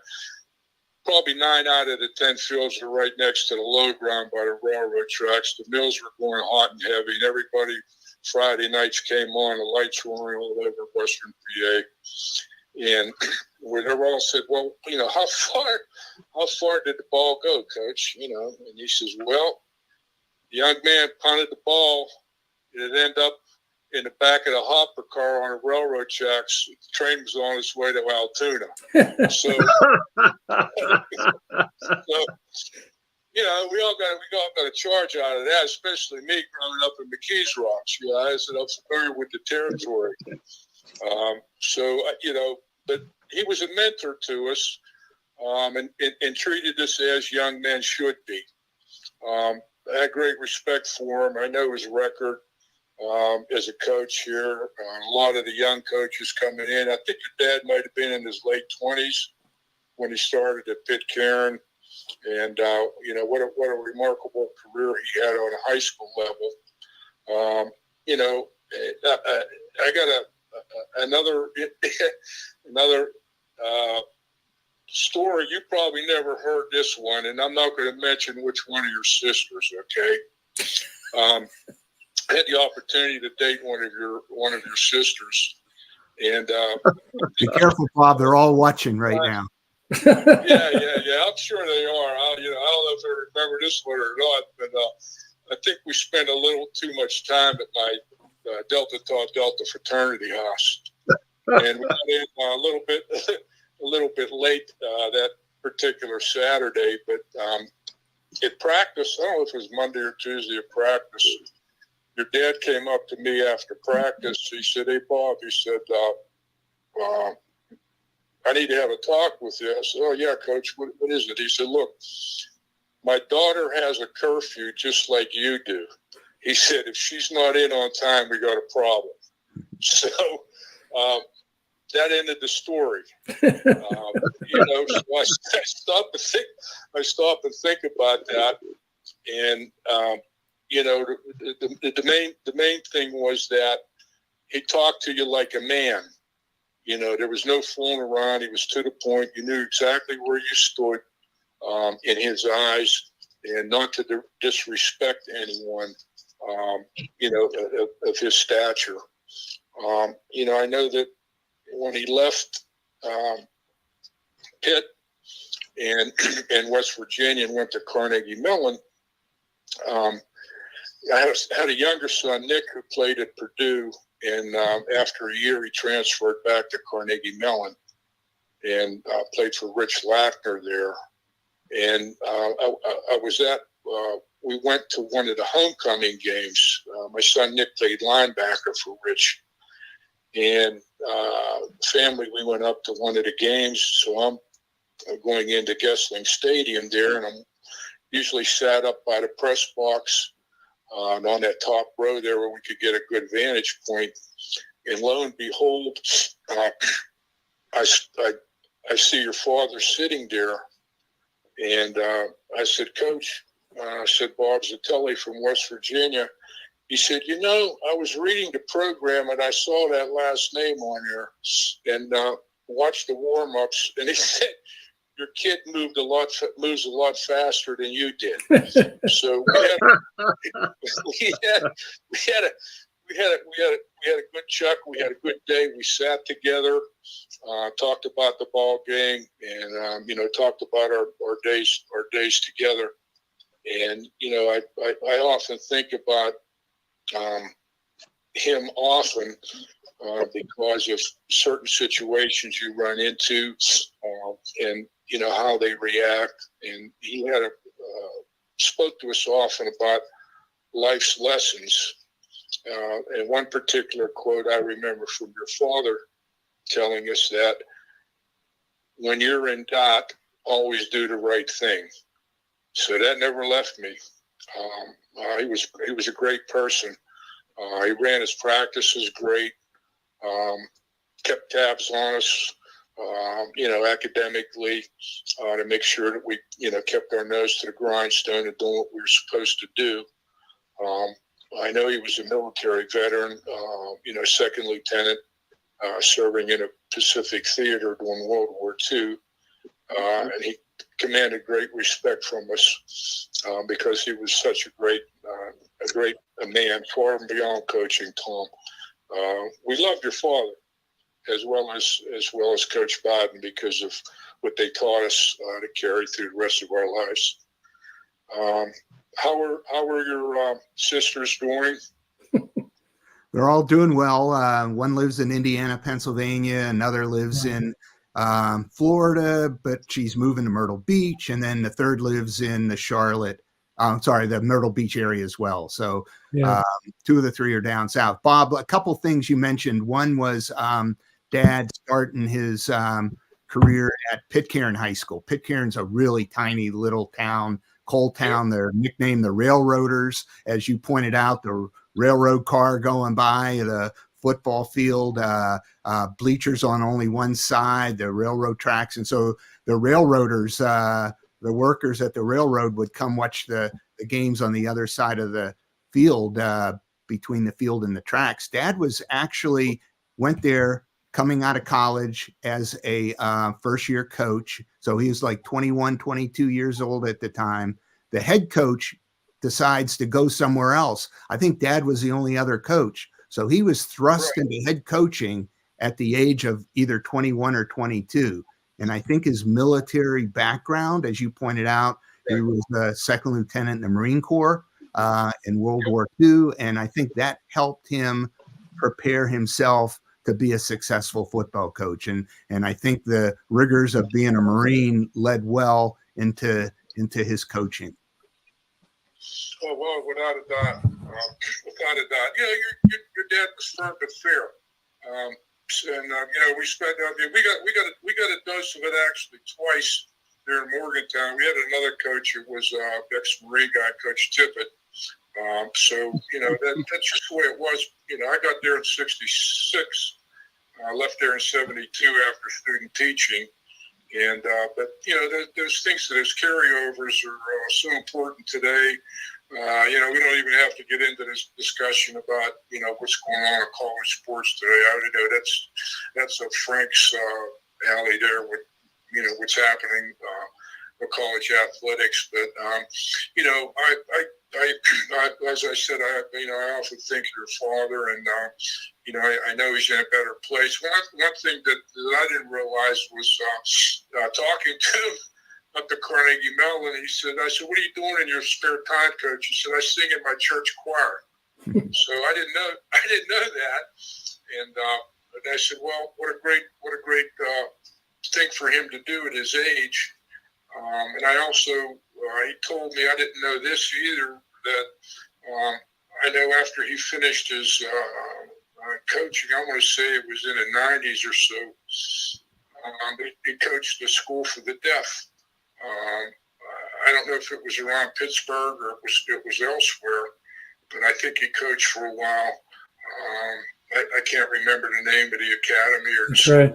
Probably 9 out of the 10 fields are right next to the low ground by the railroad tracks. The mills were going hot and heavy, and everybody Friday nights came on, the lights roaring all over Western PA. And they all said, "Well, how far did the ball go, Coach?" And he says, "Well, the young man punted the ball, and it ended up in the back of the hopper car on the railroad tracks. The train was on its way to Altoona." So, we all got a charge out of that, especially me growing up in McKees Rocks. I said I'm familiar with the territory. But he was a mentor to us, and treated us as young men should be. I had great respect for him. I know his record as a coach here. A lot of the young coaches coming in. I think your dad might have been in his late 20s when he started at Pitcairn. And, what a remarkable career he had on a high school level. You know, I got another story. You probably never heard this one, and I'm not going to mention which one of your sisters. Okay. I had the opportunity to date one of your sisters, and be careful, Bob. They're all watching right now. Yeah. I'm sure they are. I don't know if they remember this one or not, but I think we spent a little too much time at my Delta Tau Delta fraternity house, and we got in a little bit late that particular Saturday. But at practice, I don't know if it was Monday or Tuesday at practice, your dad came up to me after practice. He said, "Hey, Bob," he said, "I need to have a talk with you." I said, "Oh, yeah, Coach, what is it?" He said, "Look, my daughter has a curfew just like you do." He said, "If she's not in on time, we got a problem." So that ended the story. So I stopped and think about that. And, the main thing was that he talked to you like a man. There was no fooling around. He was to the point. You knew exactly where you stood in his eyes, and not to disrespect anyone, of his stature. I know that when he left Pitt and West Virginia and went to Carnegie Mellon, I had a younger son, Nick, who played at Purdue, and after a year, he transferred back to Carnegie Mellon and played for Rich Lackner there. And I was we went to one of the homecoming games. My son Nick played linebacker for Rich. And family, we went up to one of the games. So I'm going into Gessling Stadium there, and I'm usually sat up by the press box on that top row there where we could get a good vantage point. And lo and behold, I see your father sitting there. And I said, "Coach," I said, "Bob Zitelli from West Virginia." He said, "I was reading the program and I saw that last name on there and watched the warm-ups." And he said, "Your kid moves a lot faster than you did." So we had a good Chuck. We had a good day. We sat together, talked about the ball game, and talked about our days together. And I often think about him often because of certain situations you run into, and how they react. And he had spoke to us often about life's lessons. And one particular quote I remember from your father telling us that when you're in doubt, always do the right thing. So that never left me. He was a great person. He ran his practices great, kept tabs on us, academically, to make sure that we, kept our nose to the grindstone and doing what we were supposed to do. I know he was a military veteran, second lieutenant, serving in a Pacific theater during World War II. And he commanded great respect from us because he was such a great man, far and beyond coaching, Tom. We loved your father as well as Coach Bowden because of what they taught us to carry through the rest of our lives. How are your sisters doing? They're all doing well. One lives in Indiana, Pennsylvania. Another lives in Florida, but she's moving to Myrtle Beach. And then the third lives in the Myrtle Beach area as well. So two of the three are down south. Bob, a couple things you mentioned. One was Dad starting his career at Pitcairn High School. Pitcairn's a really tiny little town, coal town. They're nicknamed the Railroaders. As you pointed out, the railroad car going by, the football field, bleachers on only one side, the railroad tracks. And so the Railroaders, the workers at the railroad would come watch the games on the other side of the field between the field and the tracks. Dad went there coming out of college as a first-year coach. So he was like 21, 22 years old at the time. The head coach decides to go somewhere else. I think Dad was the only other coach. So he was thrust into head coaching at the age of either 21 or 22. And I think his military background, as you pointed out, he was a second lieutenant in the Marine Corps in World War II. And I think that helped him prepare himself to be a successful football coach. And I think the rigors of being a Marine led well into his coaching. Oh, well, without a doubt. Without a doubt. You know, your dad was firm but fair. You know, we spent we got a dose of it actually twice there in Morgantown. We had another coach who was ex-Marine guy, Coach Tippett. So, you know, that's just the way it was. You know, I got there in 66. I left there in 72 after student teaching. And, but, you know, those things, those carryovers are so important today. You know, we don't even have to get into this discussion about, you know, what's going on in college sports today. I know that's a Frank's alley there with, you know, what's happening with college athletics. But, you know, I as I said, you know, I often think your father, and you know, I know he's in a better place. One thing that I didn't realize was talking to him up to Carnegie Mellon. I said, "What are you doing in your spare time, Coach?" He said, "I sing in my church choir." So I didn't know that, and I said, "Well, what a great thing for him to do at his age." And I also, he told me, I didn't know this either, that I know after he finished his coaching, I want to say it was in the 90s or so, he coached the school for the deaf. I don't know if it was around Pittsburgh or it was elsewhere, but I think he coached for a while. I can't remember the name of the academy or the school. Right.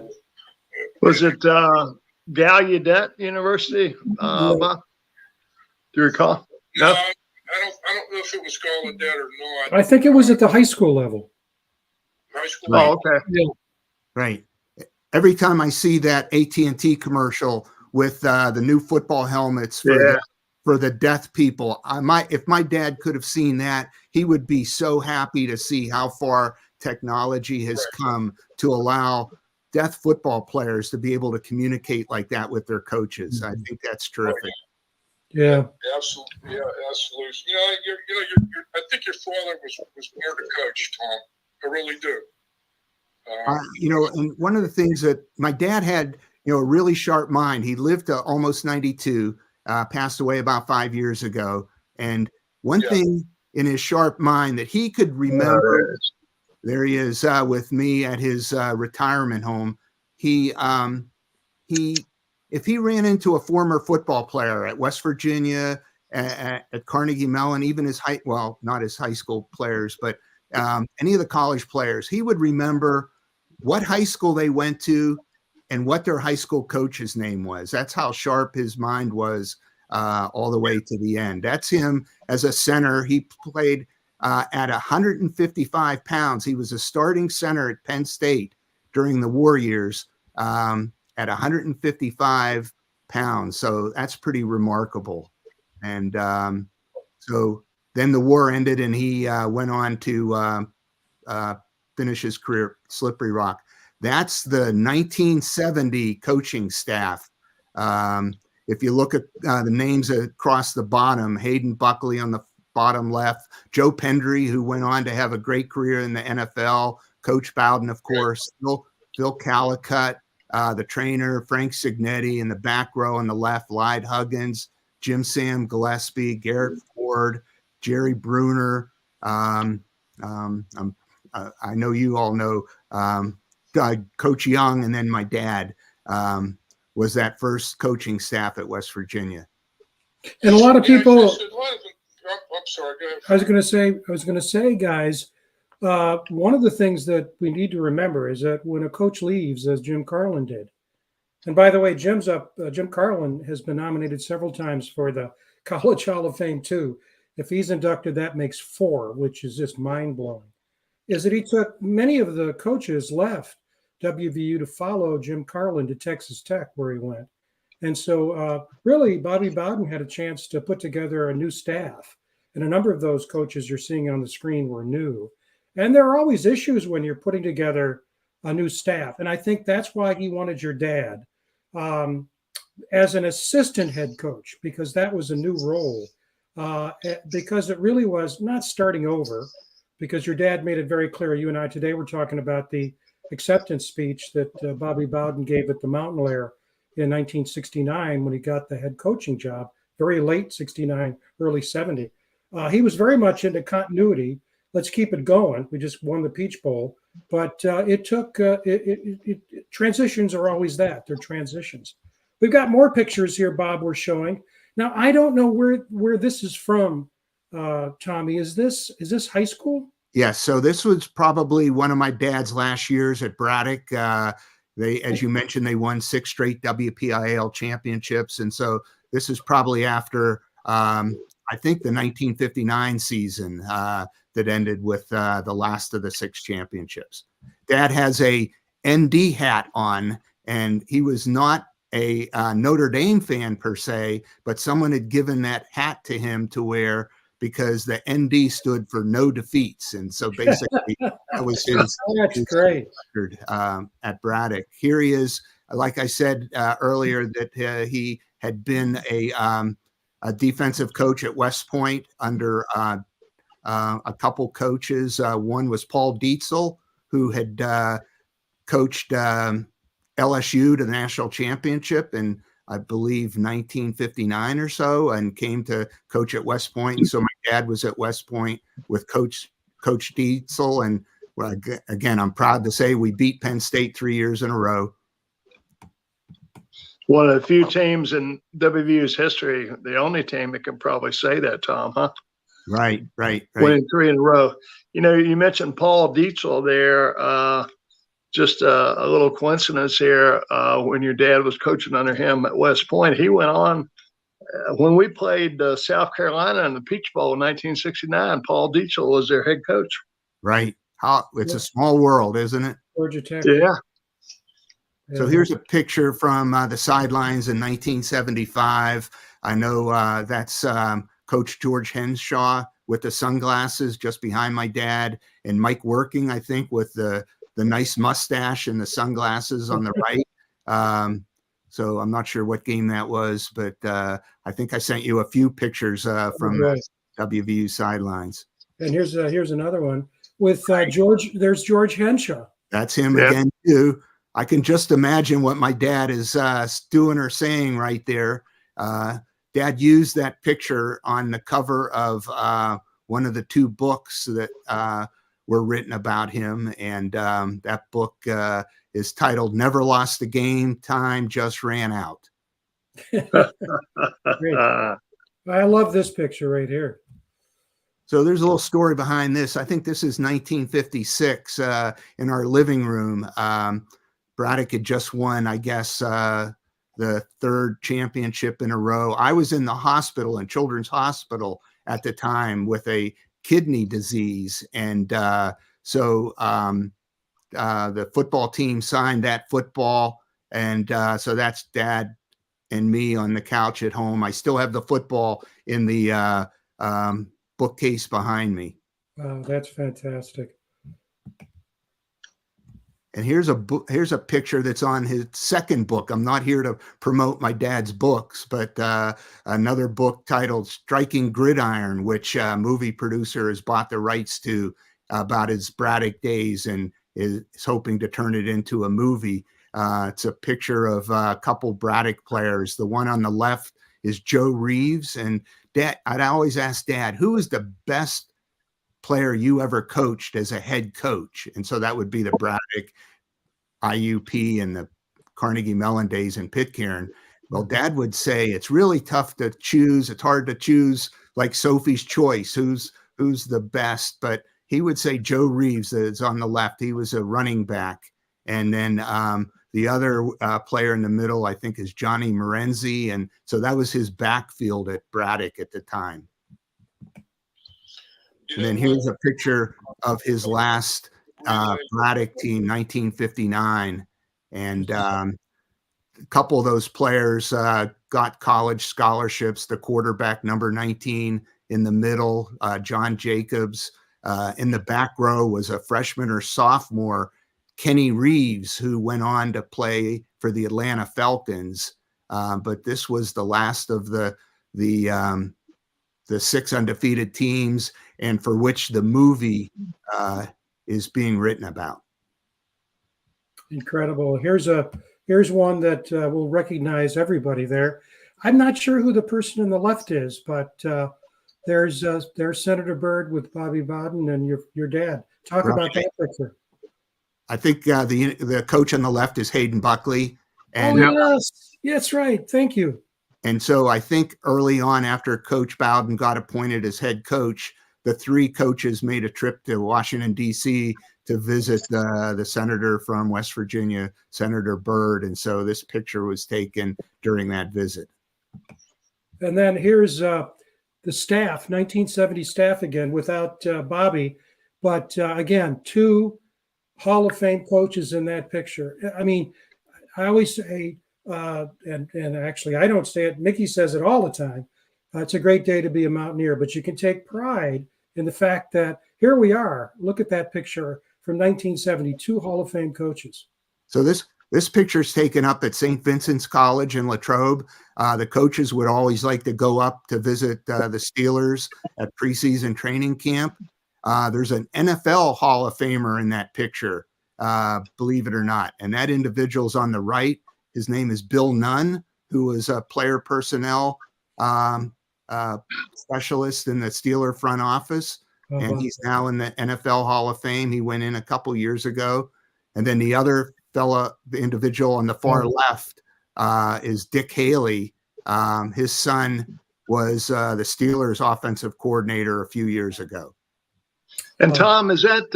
Was it Gallaudet University? Bob? Do you recall? No, I don't know if it was Gallaudet or not. I think it was at the high school level. High school. Oh, okay. Yeah. Right. Every time I see that AT&T commercial with the new football helmets for the deaf people, if my dad could have seen that, he would be so happy to see how far technology has come to allow deaf football players to be able to communicate like that with their coaches. I think that's terrific. Yeah. Absolutely. Yeah, absolutely. You know, I think your father was more to coach, Tom. I really do. You know, and one of the things that my dad had, you know, a really sharp mind. He lived to almost 92, passed away about 5 years ago. And one thing in his sharp mind that he could remember, there he is with me at his retirement home. If he ran into a former football player at West Virginia, at Carnegie Mellon, even not his high school players, but any of the college players, he would remember what high school they went to and what their high school coach's name was. That's how sharp his mind was all the way to the end. That's him as a center. He played at 155 pounds. He was a starting center at Penn State during the war years at 155 pounds. So that's pretty remarkable. And so then the war ended and he went on to finish his career at Slippery Rock. That's the 1970 coaching staff. If you look at the names across the bottom, Hayden Buckley on the bottom left, Joe Pendry, who went on to have a great career in the NFL, Coach Bowden, of course, Phil Callicutt, the trainer, Frank Signetti in the back row on the left, Lyde Huggins, Jim Sam Gillespie, Garrett Ford, Jerry Bruner. I know you all know Coach Young, and then my dad was that first coaching staff at West Virginia. And a lot of people. I'm sorry. Go ahead. I was going to say, guys, one of the things that we need to remember is that when a coach leaves, as Jim Carlen did, and by the way, Jim Carlen has been nominated several times for the College Hall of Fame too. If he's inducted, that makes 4, which is just mind-blowing. Is that he took many of the coaches left WVU to follow Jim Carlen to Texas Tech, where he went. And so really, Bobby Bowden had a chance to put together a new staff. And a number of those coaches you're seeing on the screen were new. And there are always issues when you're putting together a new staff. And I think that's why he wanted your dad as an assistant head coach, because that was a new role. Because it really was not starting over, because your dad made it very clear. You and I today were talking about the acceptance speech that Bobby Bowden gave at the Mountaineer in 1969 when he got the head coaching job, very late 69, early 70. He was very much into continuity. Let's keep it going. We just won the Peach Bowl, but it took transitions are always that. They're transitions. We've got more pictures here, Bob, we're showing. Now, I don't know where this is from, Tommy. Is this high school? Yes. So this was probably one of my dad's last years at Braddock. They, as you mentioned, they won 6 straight WPIAL championships. And so this is probably after, I think, the 1959 season that ended with the last of the 6 championships. Dad has a ND hat on, and he was not a Notre Dame fan per se, but someone had given that hat to him to wear because the ND stood for no defeats. And so basically that was his, That's great. record at Braddock. Here he is, like I said earlier, that he had been a defensive coach at West Point under a couple coaches. One was Paul Dietzel, who had coached LSU to the national championship in, I believe, 1959 or so, and came to coach at West Point. And so my dad was at West Point with Coach Dietzel. And again, I'm proud to say we beat Penn State 3 years in a row. One of the few teams in WVU's history, the only team that can probably say that, Tom, huh? Right. Winning 3 in a row. You know, you mentioned Paul Dietzel there. Just a little coincidence here. When your dad was coaching under him at West Point, he went on. When we played South Carolina in the Peach Bowl in 1969, Paul Dietzel was their head coach. Right. It's a small world, isn't it? Georgia Tech. Yeah. So here's a picture from the sidelines in 1975. I know that's Coach George Henshaw with the sunglasses just behind my dad, and Mike Working, I think, with the nice mustache and the sunglasses on the right. So I'm not sure what game that was, but I think I sent you a few pictures from the WVU sidelines. And here's another one with George. There's George Henshaw. That's him again too. I can just imagine what my dad is doing or saying right there. Dad used that picture on the cover of one of the 2 books that were written about him. And that book is titled Never Lost a Game, Time Just Ran Out. I love this picture right here. So there's a little story behind this. I think this is 1956 in our living room. Braddock had just won, I guess, the 3rd championship in a row. I was in the hospital, in Children's Hospital at the time, with a kidney disease. And so the football team signed that football. And so that's Dad and me on the couch at home. I still have the football in the bookcase behind me. Wow, that's fantastic. And here's a picture that's on his 2nd book. I'm not here to promote my dad's books, but another book titled Striking Gridiron, which a movie producer has bought the rights to, about his Braddock days, and is hoping to turn it into a movie. It's a picture of a couple Braddock players. The one on the left is Joe Reeves. And Dad, I'd always ask Dad, who is the best player you ever coached as a head coach? And so that would be the Braddock, IUP, and the Carnegie Mellon days in Pitcairn. Well, Dad would say it's really tough to choose. It's hard to choose, like Sophie's Choice, who's the best. But he would say Joe Reeves, that's on the left. He was a running back. And then the other player in the middle, I think, is Johnny Morenzi. And so that was his backfield at Braddock at the time. And then here's a picture of his last Braddock team, 1959. And a couple of those players got college scholarships. The quarterback, number 19 in the middle, John Jacobs. In the back row was a freshman or sophomore, Kenny Reeves, who went on to play for the Atlanta Falcons. But this was the last of the 6 undefeated teams, and for which the movie is being written about. Incredible. Here's one that will recognize everybody there. I'm not sure who the person on the left is, but there's Senator Byrd with Bobby Bowden and your dad. Talk about that picture. I think the coach on the left is Hayden Buckley. And, yes, that's right. Thank you. And so I think early on, after Coach Bowden got appointed as head coach, the 3 coaches made a trip to Washington, D.C. to visit the senator from West Virginia, Senator Byrd. And so this picture was taken during that visit. And then here's the staff, 1970 staff again, without Bobby. But again, 2 Hall of Fame coaches in that picture. I mean, I always say, and actually I don't say it, Mickey says it all the time, it's a great day to be a Mountaineer, but you can take pride in the fact that here we are. Look at that picture from 1972 Hall of Fame coaches. So this picture is taken up at St. Vincent's College in Latrobe. The coaches would always like to go up to visit the Steelers at preseason training camp. There's an NFL Hall of Famer in that picture, believe it or not. And that individual's on the right. His name is Bill Nunn, who was a player personnel specialist in the Steeler front office. And he's now in the NFL Hall of Fame. He went in a couple years ago. And then the other fella, the individual on the far left, is Dick Hale. His son was the Steelers offensive coordinator a few years ago. And Tom, is that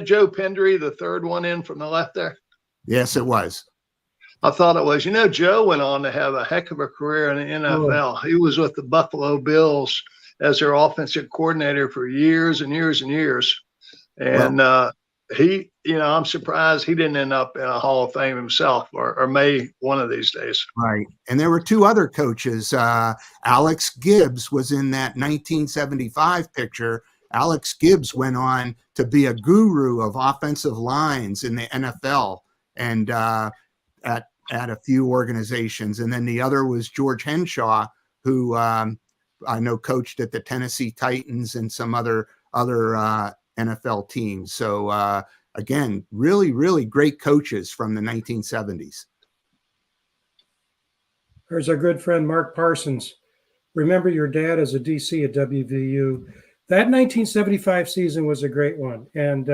Joe Pendry, the third one in from the left there? Yes, it was. I thought it was. You know, Joe went on to have a heck of a career in the NFL. He was with the Buffalo Bills as their offensive coordinator for years and years and years. And he, I'm surprised he didn't end up in a Hall of Fame himself, or may one of these days. Right. And there were 2 other coaches. Alex Gibbs was in that 1975 picture. Alex Gibbs went on to be a guru of offensive lines in the NFL and at a few organizations. And then the other was George Henshaw, who I know coached at the Tennessee Titans and some other NFL teams. So again, really, really great coaches from the 1970s. There's our good friend Mark Parsons. Remember your dad as a DC at WVU. That 1975 season was a great one. And,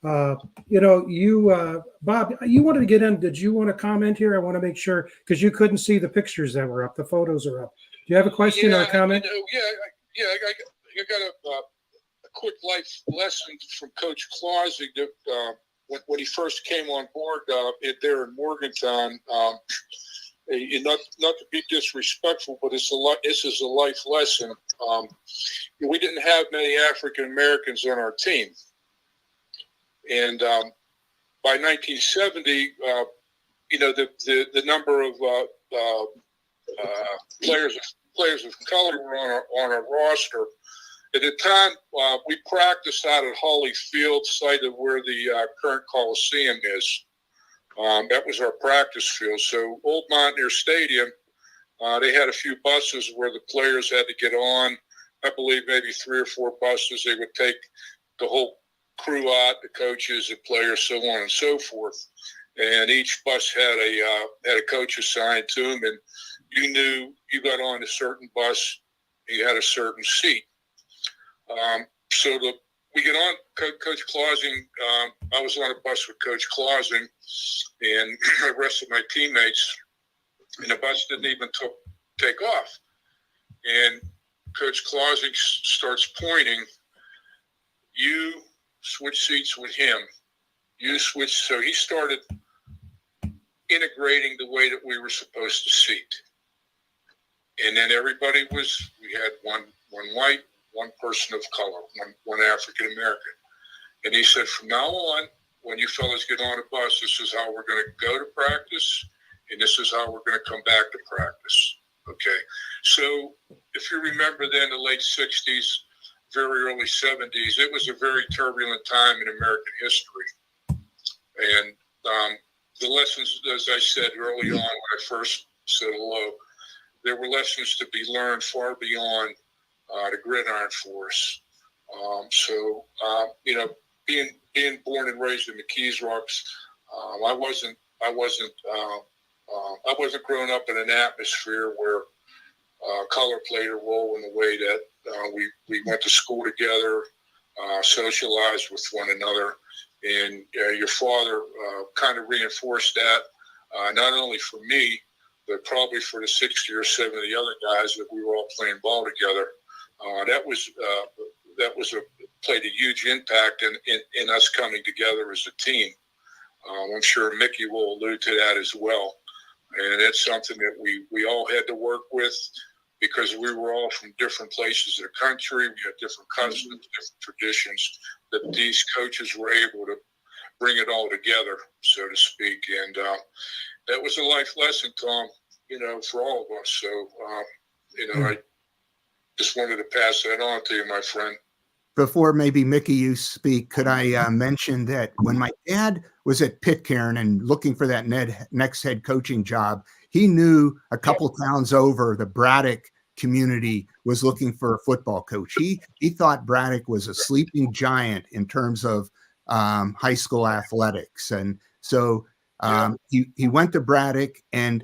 Bob, you wanted to get in. Did you want to comment here? I want to make sure, because you couldn't see the pictures that were up. The photos are up. Do you have a question or a comment? I got a quick life lesson from Coach Klausing that when he first came on board there in Morgantown. Not to be disrespectful, but this is a life lesson. We didn't have many African Americans on our team, and by 1970, the number of players of color were on our roster. At the time, we practiced out at Hawley Field, site of where the current Coliseum is. That was our practice field. So Old Mountaineer Stadium, they had a few buses where the players had to get on. I believe maybe 3 or 4 buses. They would take the whole crew out, the coaches, the players, so on and so forth. And each bus had a coach assigned to them. And you knew you got on a certain bus, you had a certain seat. We get on Coach Klausing. I was on a bus with Coach Klausing and the rest of my teammates, and the bus didn't even take off. And Coach Klausing starts pointing. You switch seats with him. You switch. So he started integrating the way that we were supposed to seat. And then we had one white, one person of color, one African American. And he said, from now on, when you fellas get on a bus, this is how we're going to go to practice, and this is how we're going to come back to practice. Okay. So if you remember then the late 60s, very early 70s, it was a very turbulent time in American history. And the lessons, as I said early on when I first said hello, there were lessons to be learned far beyond the gridiron for us. You know, being born and raised in the Keys Rocks, I wasn't growing up in an atmosphere where color played a role in the way that we went to school together, socialized with one another, and your father kind of reinforced that, not only for me, but probably for the 60 or 70 other guys that we were all playing ball together. Played a huge impact in us coming together as a team. I'm sure Mickey will allude to that as well. And that's something that we all had to work with, because we were all from different places of the country. We had different customs, different traditions, that these coaches were able to bring it all together, so to speak. And that was a life lesson, Tom, you know, for all of us. So, you know, I just wanted to pass that on to you, my friend. Before maybe Mickey, you speak, could I mention that when my dad was at Pitcairn and looking for that next head coaching job, he knew a couple towns over, the Braddock community was looking for a football coach. He thought Braddock was a sleeping giant in terms of high school athletics. And so he went to Braddock and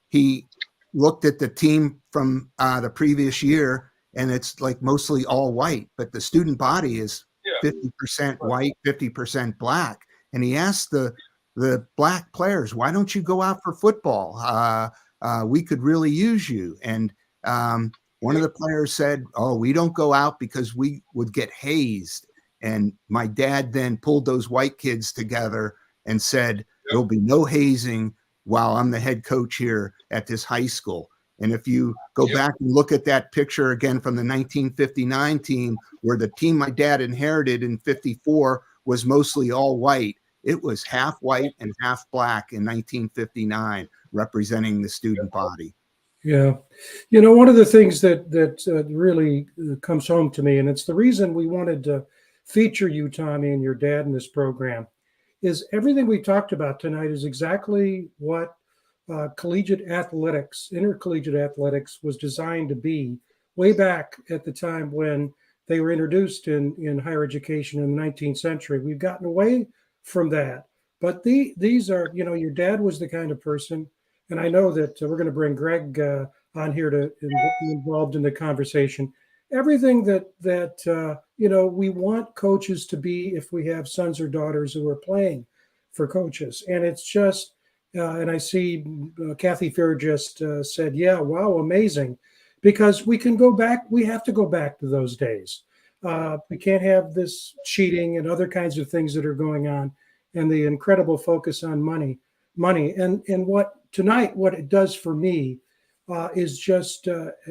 he looked at the team from the previous year, and it's like mostly all white, but the student body is 50% white, 50% black. And he asked the black players, why don't you go out for football? We could really use you. And one of the players said, oh, we don't go out because we would get hazed. And my dad then pulled those white kids together and said, there'll be no hazing while I'm the head coach here at this high school. And if you go back and look at that picture again from the 1959 team, where the team my dad inherited in 54 was mostly all white, it was half white and half black in 1959, representing the student body. Yeah. You know, one of the things that really comes home to me, and it's the reason we wanted to feature you, Tommy, and your dad in this program, is everything we talked about tonight is exactly what collegiate athletics, intercollegiate athletics was designed to be way back at the time when they were introduced in higher education in the 19th century. We've gotten away from that. But these are, you know, your dad was the kind of person, and I know that we're going to bring Greg on here to be involved in the conversation. Everything that you know, we want coaches to be if we have sons or daughters who are playing for coaches. And it's just, and I see Kathy Fair just said, yeah, wow, amazing. Because we can go back, we have to go back to those days. We can't have this cheating and other kinds of things that are going on, and the incredible focus on money. And what tonight, what it does for me is just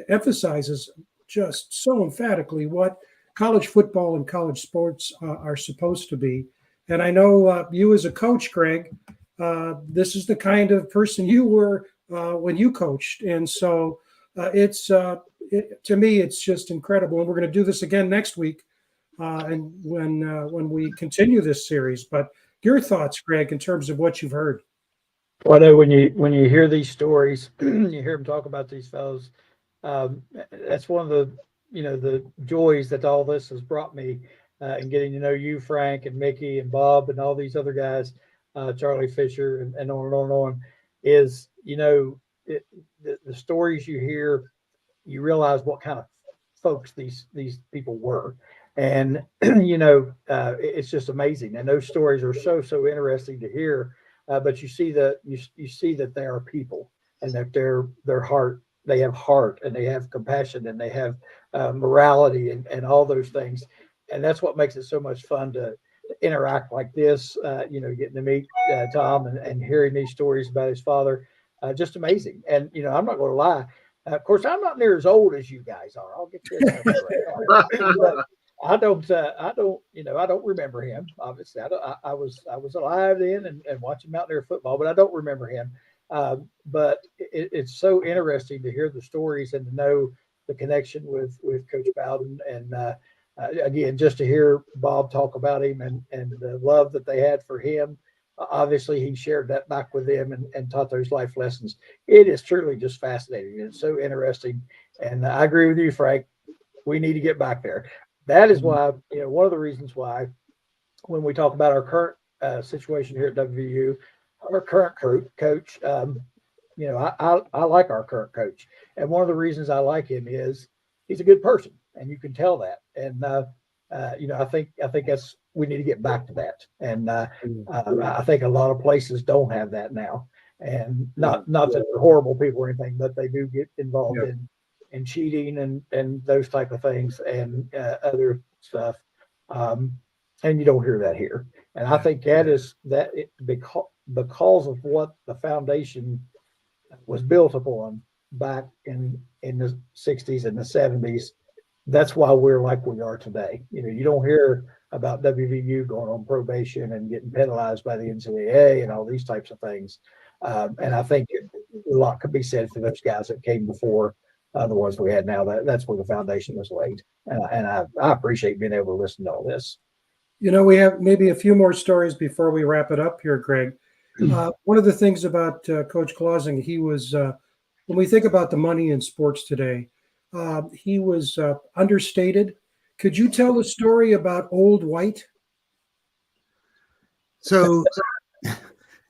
emphasizes just so emphatically what college football and college sports are supposed to be. And I know you as a coach, Greg, this is the kind of person you were when you coached. And so to me, it's just incredible. And we're going to do this again next week and when we continue this series. But your thoughts, Greg, in terms of what you've heard. Well, I know when you hear these stories, you hear them talk about these fellows. That's one of the joys that all this has brought me in getting to know you, Frank, and Mickey, and Bob, and all these other guys, Charlie Fisher, and on and on and on. Is the stories you hear, you realize what kind of folks these people were, and it's just amazing. And those stories are so interesting to hear. But you see that they are people, and that their heart. They have heart, and they have compassion, and they have morality, and all those things. And that's what makes it so much fun to interact like this, getting to meet Tom and hearing these stories about his father. Just amazing. And, I'm not going to lie. Of course, I'm not near as old as you guys are. I'll get this. But I don't, I don't remember him. Obviously, I was alive then and watching Mountaineer football, but I don't remember him. But it's so interesting to hear the stories and to know the connection with Coach Bowden. And again, just to hear Bob talk about him and the love that they had for him. Obviously, he shared that back with them and taught those life lessons. It is truly just fascinating. It's so interesting. And I agree with you, Frank. We need to get back there. That is why, one of the reasons why when we talk about our current situation here at WVU, our current coach, I like our current coach. And one of the reasons I like him is he's a good person, and you can tell that. And, I think that's, we need to get back to that. And I think a lot of places don't have that now. And not that they're horrible people or anything, but they do get involved in cheating and those type of things and other stuff. And you don't hear that here. And I think because of what the foundation was built upon back in the 60s and the 70s, that's why we're like we are today. You don't hear about WVU going on probation and getting penalized by the NCAA and all these types of things. And I think a lot could be said for those guys that came before the ones we had now. That's where the foundation was laid. And I appreciate being able to listen to all this. We have maybe a few more stories before we wrap it up here, Greg. One of the things about Coach Klausing, he was, when we think about the money in sports today, he was understated. Could you tell the story about Old White? So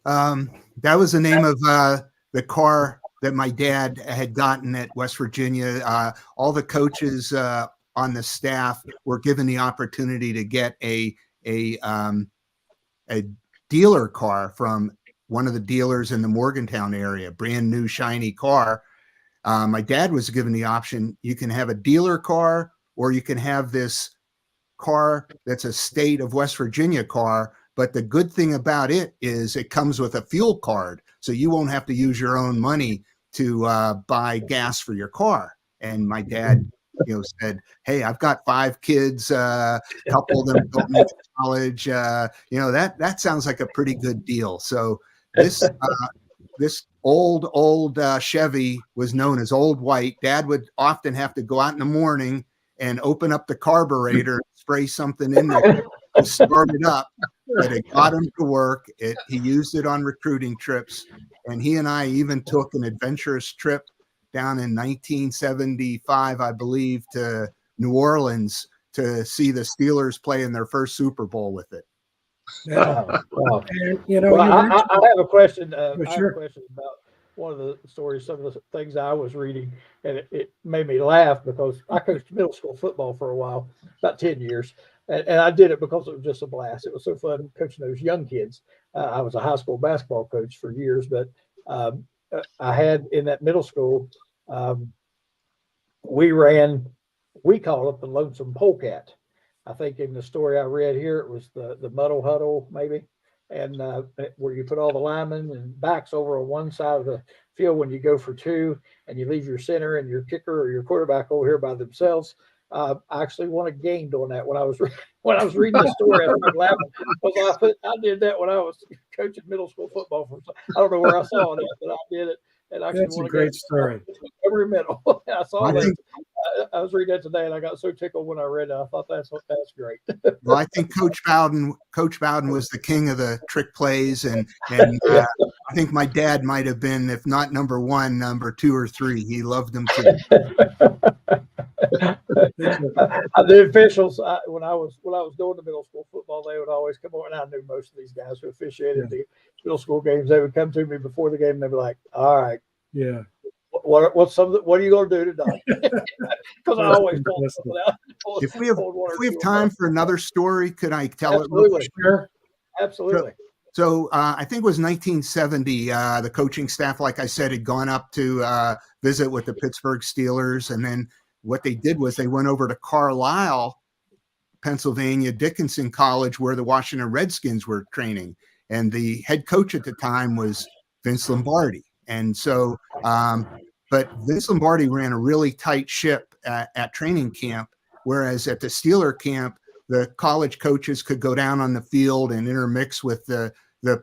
that was the name of the car that my dad had gotten at West Virginia. All the coaches on the staff were given the opportunity to get a dealer car from one of the dealers in the Morgantown area, brand new shiny car. My dad was given the option, you can have a dealer car or you can have this car that's a state of West Virginia car. But the good thing about it is it comes with a fuel card. So you won't have to use your own money to buy gas for your car. And my dad, said, hey, I've got 5 kids, a couple of them don't make college. That sounds like a pretty good deal. So this old Chevy was known as Old White. Dad would often have to go out in the morning and open up the carburetor and spray something in there to start it up. But it got him to work. He used it on recruiting trips. And he and I even took an adventurous trip down in 1975, I believe, to New Orleans to see the Steelers play in their first Super Bowl with it. Yeah. And, I have a question. Sure. I have a question about one of the stories, some of the things I was reading, and it made me laugh because I coached middle school football for a while, about 10 years. And I did it because it was just a blast. It was so fun coaching those young kids. I was a high school basketball coach for years, but I had in that middle school, we call it the Lonesome Polecat. I think in the story I read here, it was the Muddle Huddle, maybe, and where you put all the linemen and backs over on one side of the field when you go for 2, and you leave your center and your kicker or your quarterback over here by themselves. I actually won a game doing that when I was reading the story. I was laughing because I did that when I was coaching middle school football. I don't know where I saw it, but I did it. And that's a great story. Every middle. I saw that. I was reading that today, and I got so tickled when I read it. I thought that's great. Well, I think Coach Bowden was the king of the trick plays, and I think my dad might have been, if not number 1, number 2 or 3. He loved them too. The officials, when I was going to middle school football, they would always come over, and I knew most of these guys who officiated the middle school games. They would come to me before the game, and they'd be like, "All right, yeah, what are you going to do tonight?" Because I always pulled out. If we have time for another story, could I tell Absolutely. it? Sure. Absolutely. So I think it was 1970. The coaching staff, like I said, had gone up to visit with the Pittsburgh Steelers, and then what they did was they went over to Carlisle, Pennsylvania, Dickinson College, where the Washington Redskins were training. And the head coach at the time was Vince Lombardi. And so But Vince Lombardi ran a really tight ship at training camp, whereas at the Steeler camp, the college coaches could go down on the field and intermix with the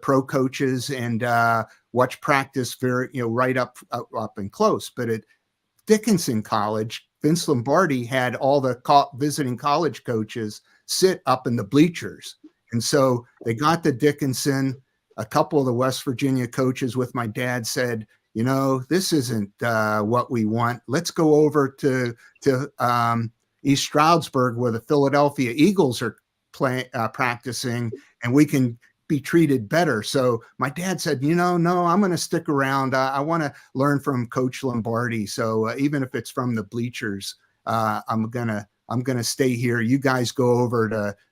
pro coaches and watch practice very, right up and close. But at Dickinson College, Vince Lombardi had all the visiting college coaches sit up in the bleachers. And so they got to Dickinson. A couple of the West Virginia coaches with my dad said, this isn't what we want. Let's go over to East Stroudsburg, where the Philadelphia Eagles are practicing, and we can be treated better. So my dad said, no, I'm going to stick around. I want to learn from Coach Lombardi. So even if it's from the bleachers, I'm gonna stay here. You guys go over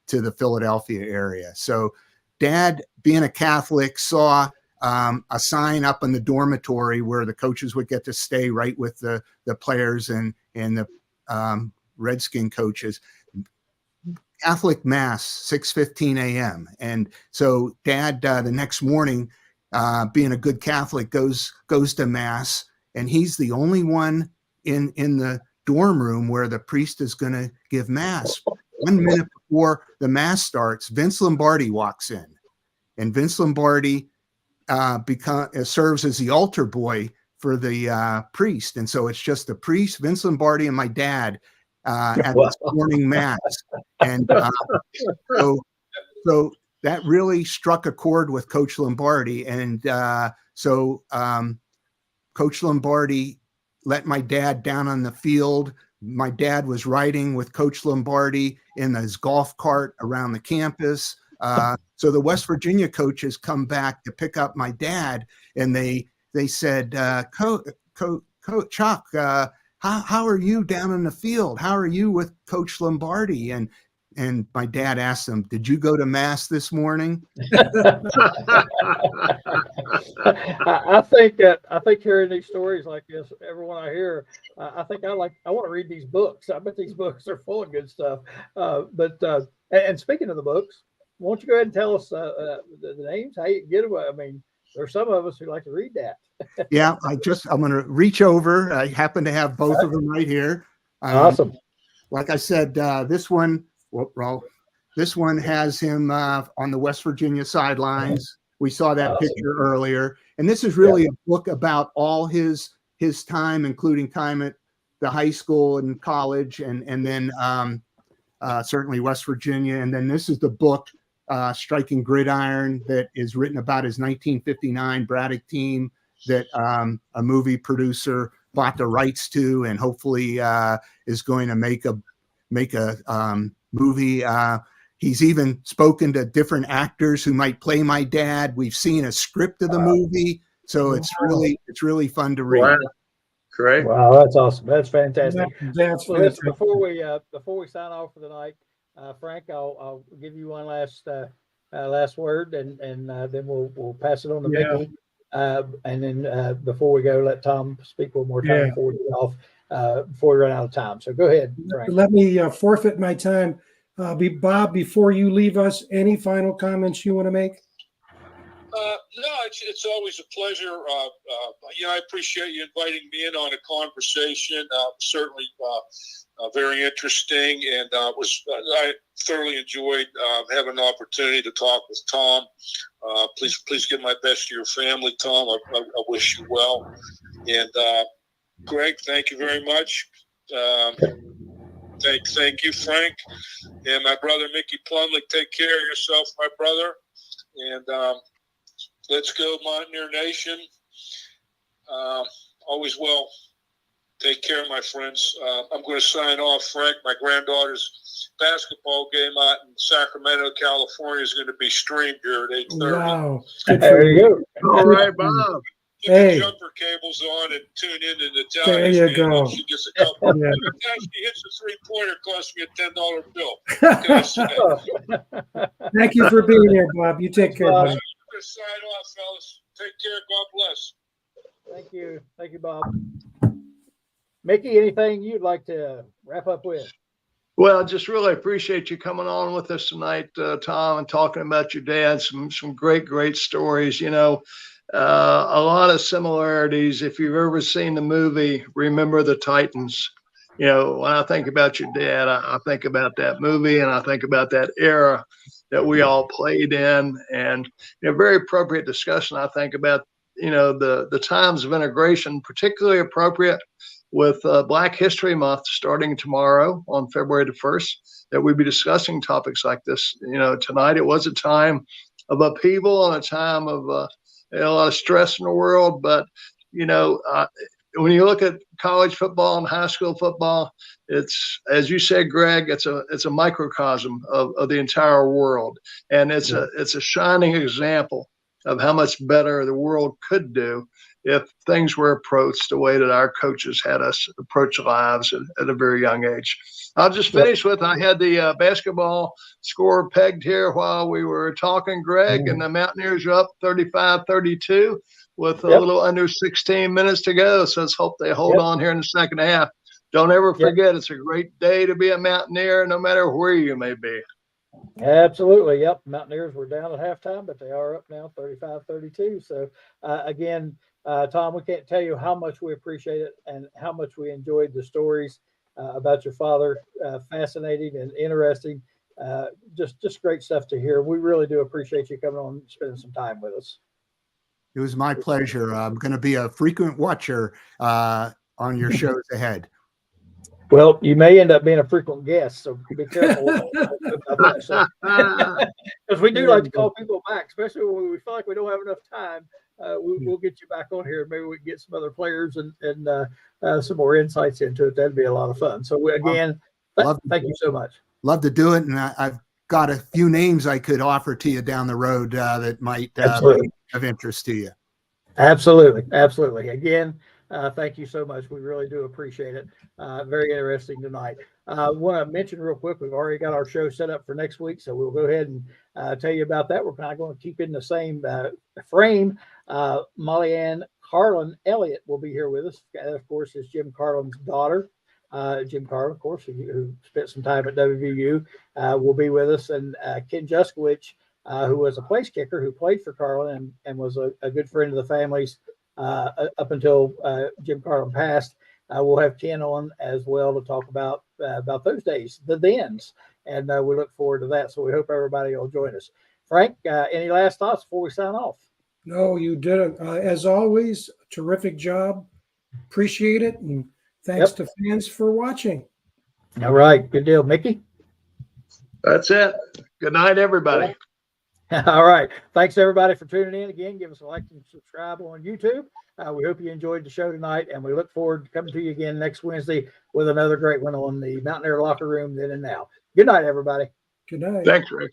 to the Philadelphia area. So Dad, being a Catholic, saw a sign up in the dormitory where the coaches would get to stay right with the players and the Redskin coaches. Catholic Mass, 6:15 a.m. And so Dad, the next morning, being a good Catholic, goes to Mass, and he's the only one in the dorm room where the priest is going to give Mass. 1 minute before the Mass starts, Vince Lombardi walks in, and Vince Lombardi serves as the altar boy for the priest. And so it's just the priest, Vince Lombardi, and my dad at this morning Mass. And so that really struck a chord with Coach Lombardi. And so Coach Lombardi let my dad down on the field. My dad was riding with Coach Lombardi in his golf cart around the campus. So the West Virginia coaches come back to pick up my dad, and they said, Coach Chuck, how are you down in the field? How are you with Coach Lombardi? And my dad asked them, did you go to Mass this morning? I think hearing these stories like this, everyone I hear, I want to read these books. I bet these books are full of good stuff. And speaking of the books, why don't you go ahead and tell us the names, how you get them? I mean, there's some of us who like to read that. Yeah, I'm going to reach over. I happen to have both of them right here. Awesome. Like I said, this one has him on the West Virginia sidelines. We saw that picture earlier. And this is really a book about all his time, including time at the high school and college, and then certainly West Virginia. And then this is the book, Striking Gridiron, that is written about his 1959 Braddock team that a movie producer bought the rights to, and hopefully is going to make a movie. He's even spoken to different actors who might play my dad. We've seen a script of the movie, so it's really fun to read. Wow. Great. Wow, that's awesome. That's fantastic. That's So listen, before we sign off for the night, Frank, I'll give you one last word, and then we'll pass it on to Mickey. And then before we go, let Tom speak one more time before we get off, before we run out of time. So go ahead, Frank. Let me forfeit my time. Bob, before you leave us, any final comments you want to make? No, it's always a pleasure. I appreciate you inviting me in on a conversation. Certainly very interesting, and I thoroughly enjoyed having an opportunity to talk with Tom. Please give my best to your family, Tom. I wish you well. And Greg, thank you very much. Thank you, Frank, and my brother Mickey Plumley. Take care of yourself, my brother, and let's go Mountaineer Nation. Always well. Take care, my friends. I'm going to sign off, Frank. My granddaughter's basketball game out in Sacramento, California is going to be streamed here at 8:30. Wow. There you go. All right, Bob. Put the jumper cables on and tune in to the Italian. There you go. She gets a couple. Yeah. Every time she hits a three-pointer, it costs me a $10 bill. What can I say? Thank you for being here, Bob. You take care, I'm buddy. going to sign off, fellas. Take care. God bless. Thank you. Thank you, Bob. Mickey, anything you'd like to wrap up with? Well, just really appreciate you coming on with us tonight, Tom, and talking about your dad. Some great stories. a lot of similarities. If you've ever seen the movie Remember the Titans, you know, when I think about your dad, I think about that movie, and I think about that era that we all played in, and you know, very appropriate discussion. I think about, you know, the times of integration, particularly appropriate with Black History Month starting tomorrow on February the 1st, that we'd be discussing topics like this. You know, tonight it was a time of upheaval and a time of a lot of stress in the world, but you know, when you look at college football and high school football, it's, as you said, Greg, it's a microcosm of the entire world, and it's a shining example of how much better the world could do if things were approached the way that our coaches had us approach lives at a very young age. I'll just finish with, I had the basketball score pegged here while we were talking, Greg, and the Mountaineers are up 35-32 with a little under 16 minutes to go. So let's hope they hold on here in the second half. Don't ever forget, it's a great day to be a Mountaineer, no matter where you may be. Absolutely. Yep. Mountaineers were down at halftime, but they are up now 35-32. So again, Tom, we can't tell you how much we appreciate it and how much we enjoyed the stories about your father. Fascinating and interesting. Just great stuff to hear. We really do appreciate you coming on and spending some time with us. It was my pleasure. I'm going to be a frequent watcher on your shows ahead. Well, you may end up being a frequent guest, so be careful. Because we do like to call people back, especially when we feel like we don't have enough time. We'll get you back on here. Maybe we can get some other players and some more insights into it. That'd be a lot of fun. So again, thank you so much. Love to do it, and I've got a few names I could offer to you down the road that might be of interest to you. Absolutely. Again, thank you so much. We really do appreciate it. Very interesting tonight. I want to mention real quick, we've already got our show set up for next week, so we'll go ahead and tell you about that. We're kind of going to keep in the same frame. Molly Ann Carlen Elliott will be here with us. That, of course, is Jim Carlen's daughter. Jim Carlen, of course, who spent some time at WVU, will be with us. And Ken Juskowicz, who was a place kicker who played for Carlen and was a good friend of the family's up until Jim Carlen passed. We'll have Ken on as well to talk about those days, the thens, and we look forward to that. So we hope everybody will join us. Frank, any last thoughts before we sign off? No, you did, as always, a terrific job. Appreciate it, and thanks to fans for watching. All right, good deal. Mickey? That's it. Good night, everybody. All right. Thanks, everybody, for tuning in. Again, give us a like and subscribe on YouTube. We hope you enjoyed the show tonight, and we look forward to coming to you again next Wednesday with another great one on the Mountaineer Locker Room Then and Now. Good night, everybody. Good night. Thanks, Rick.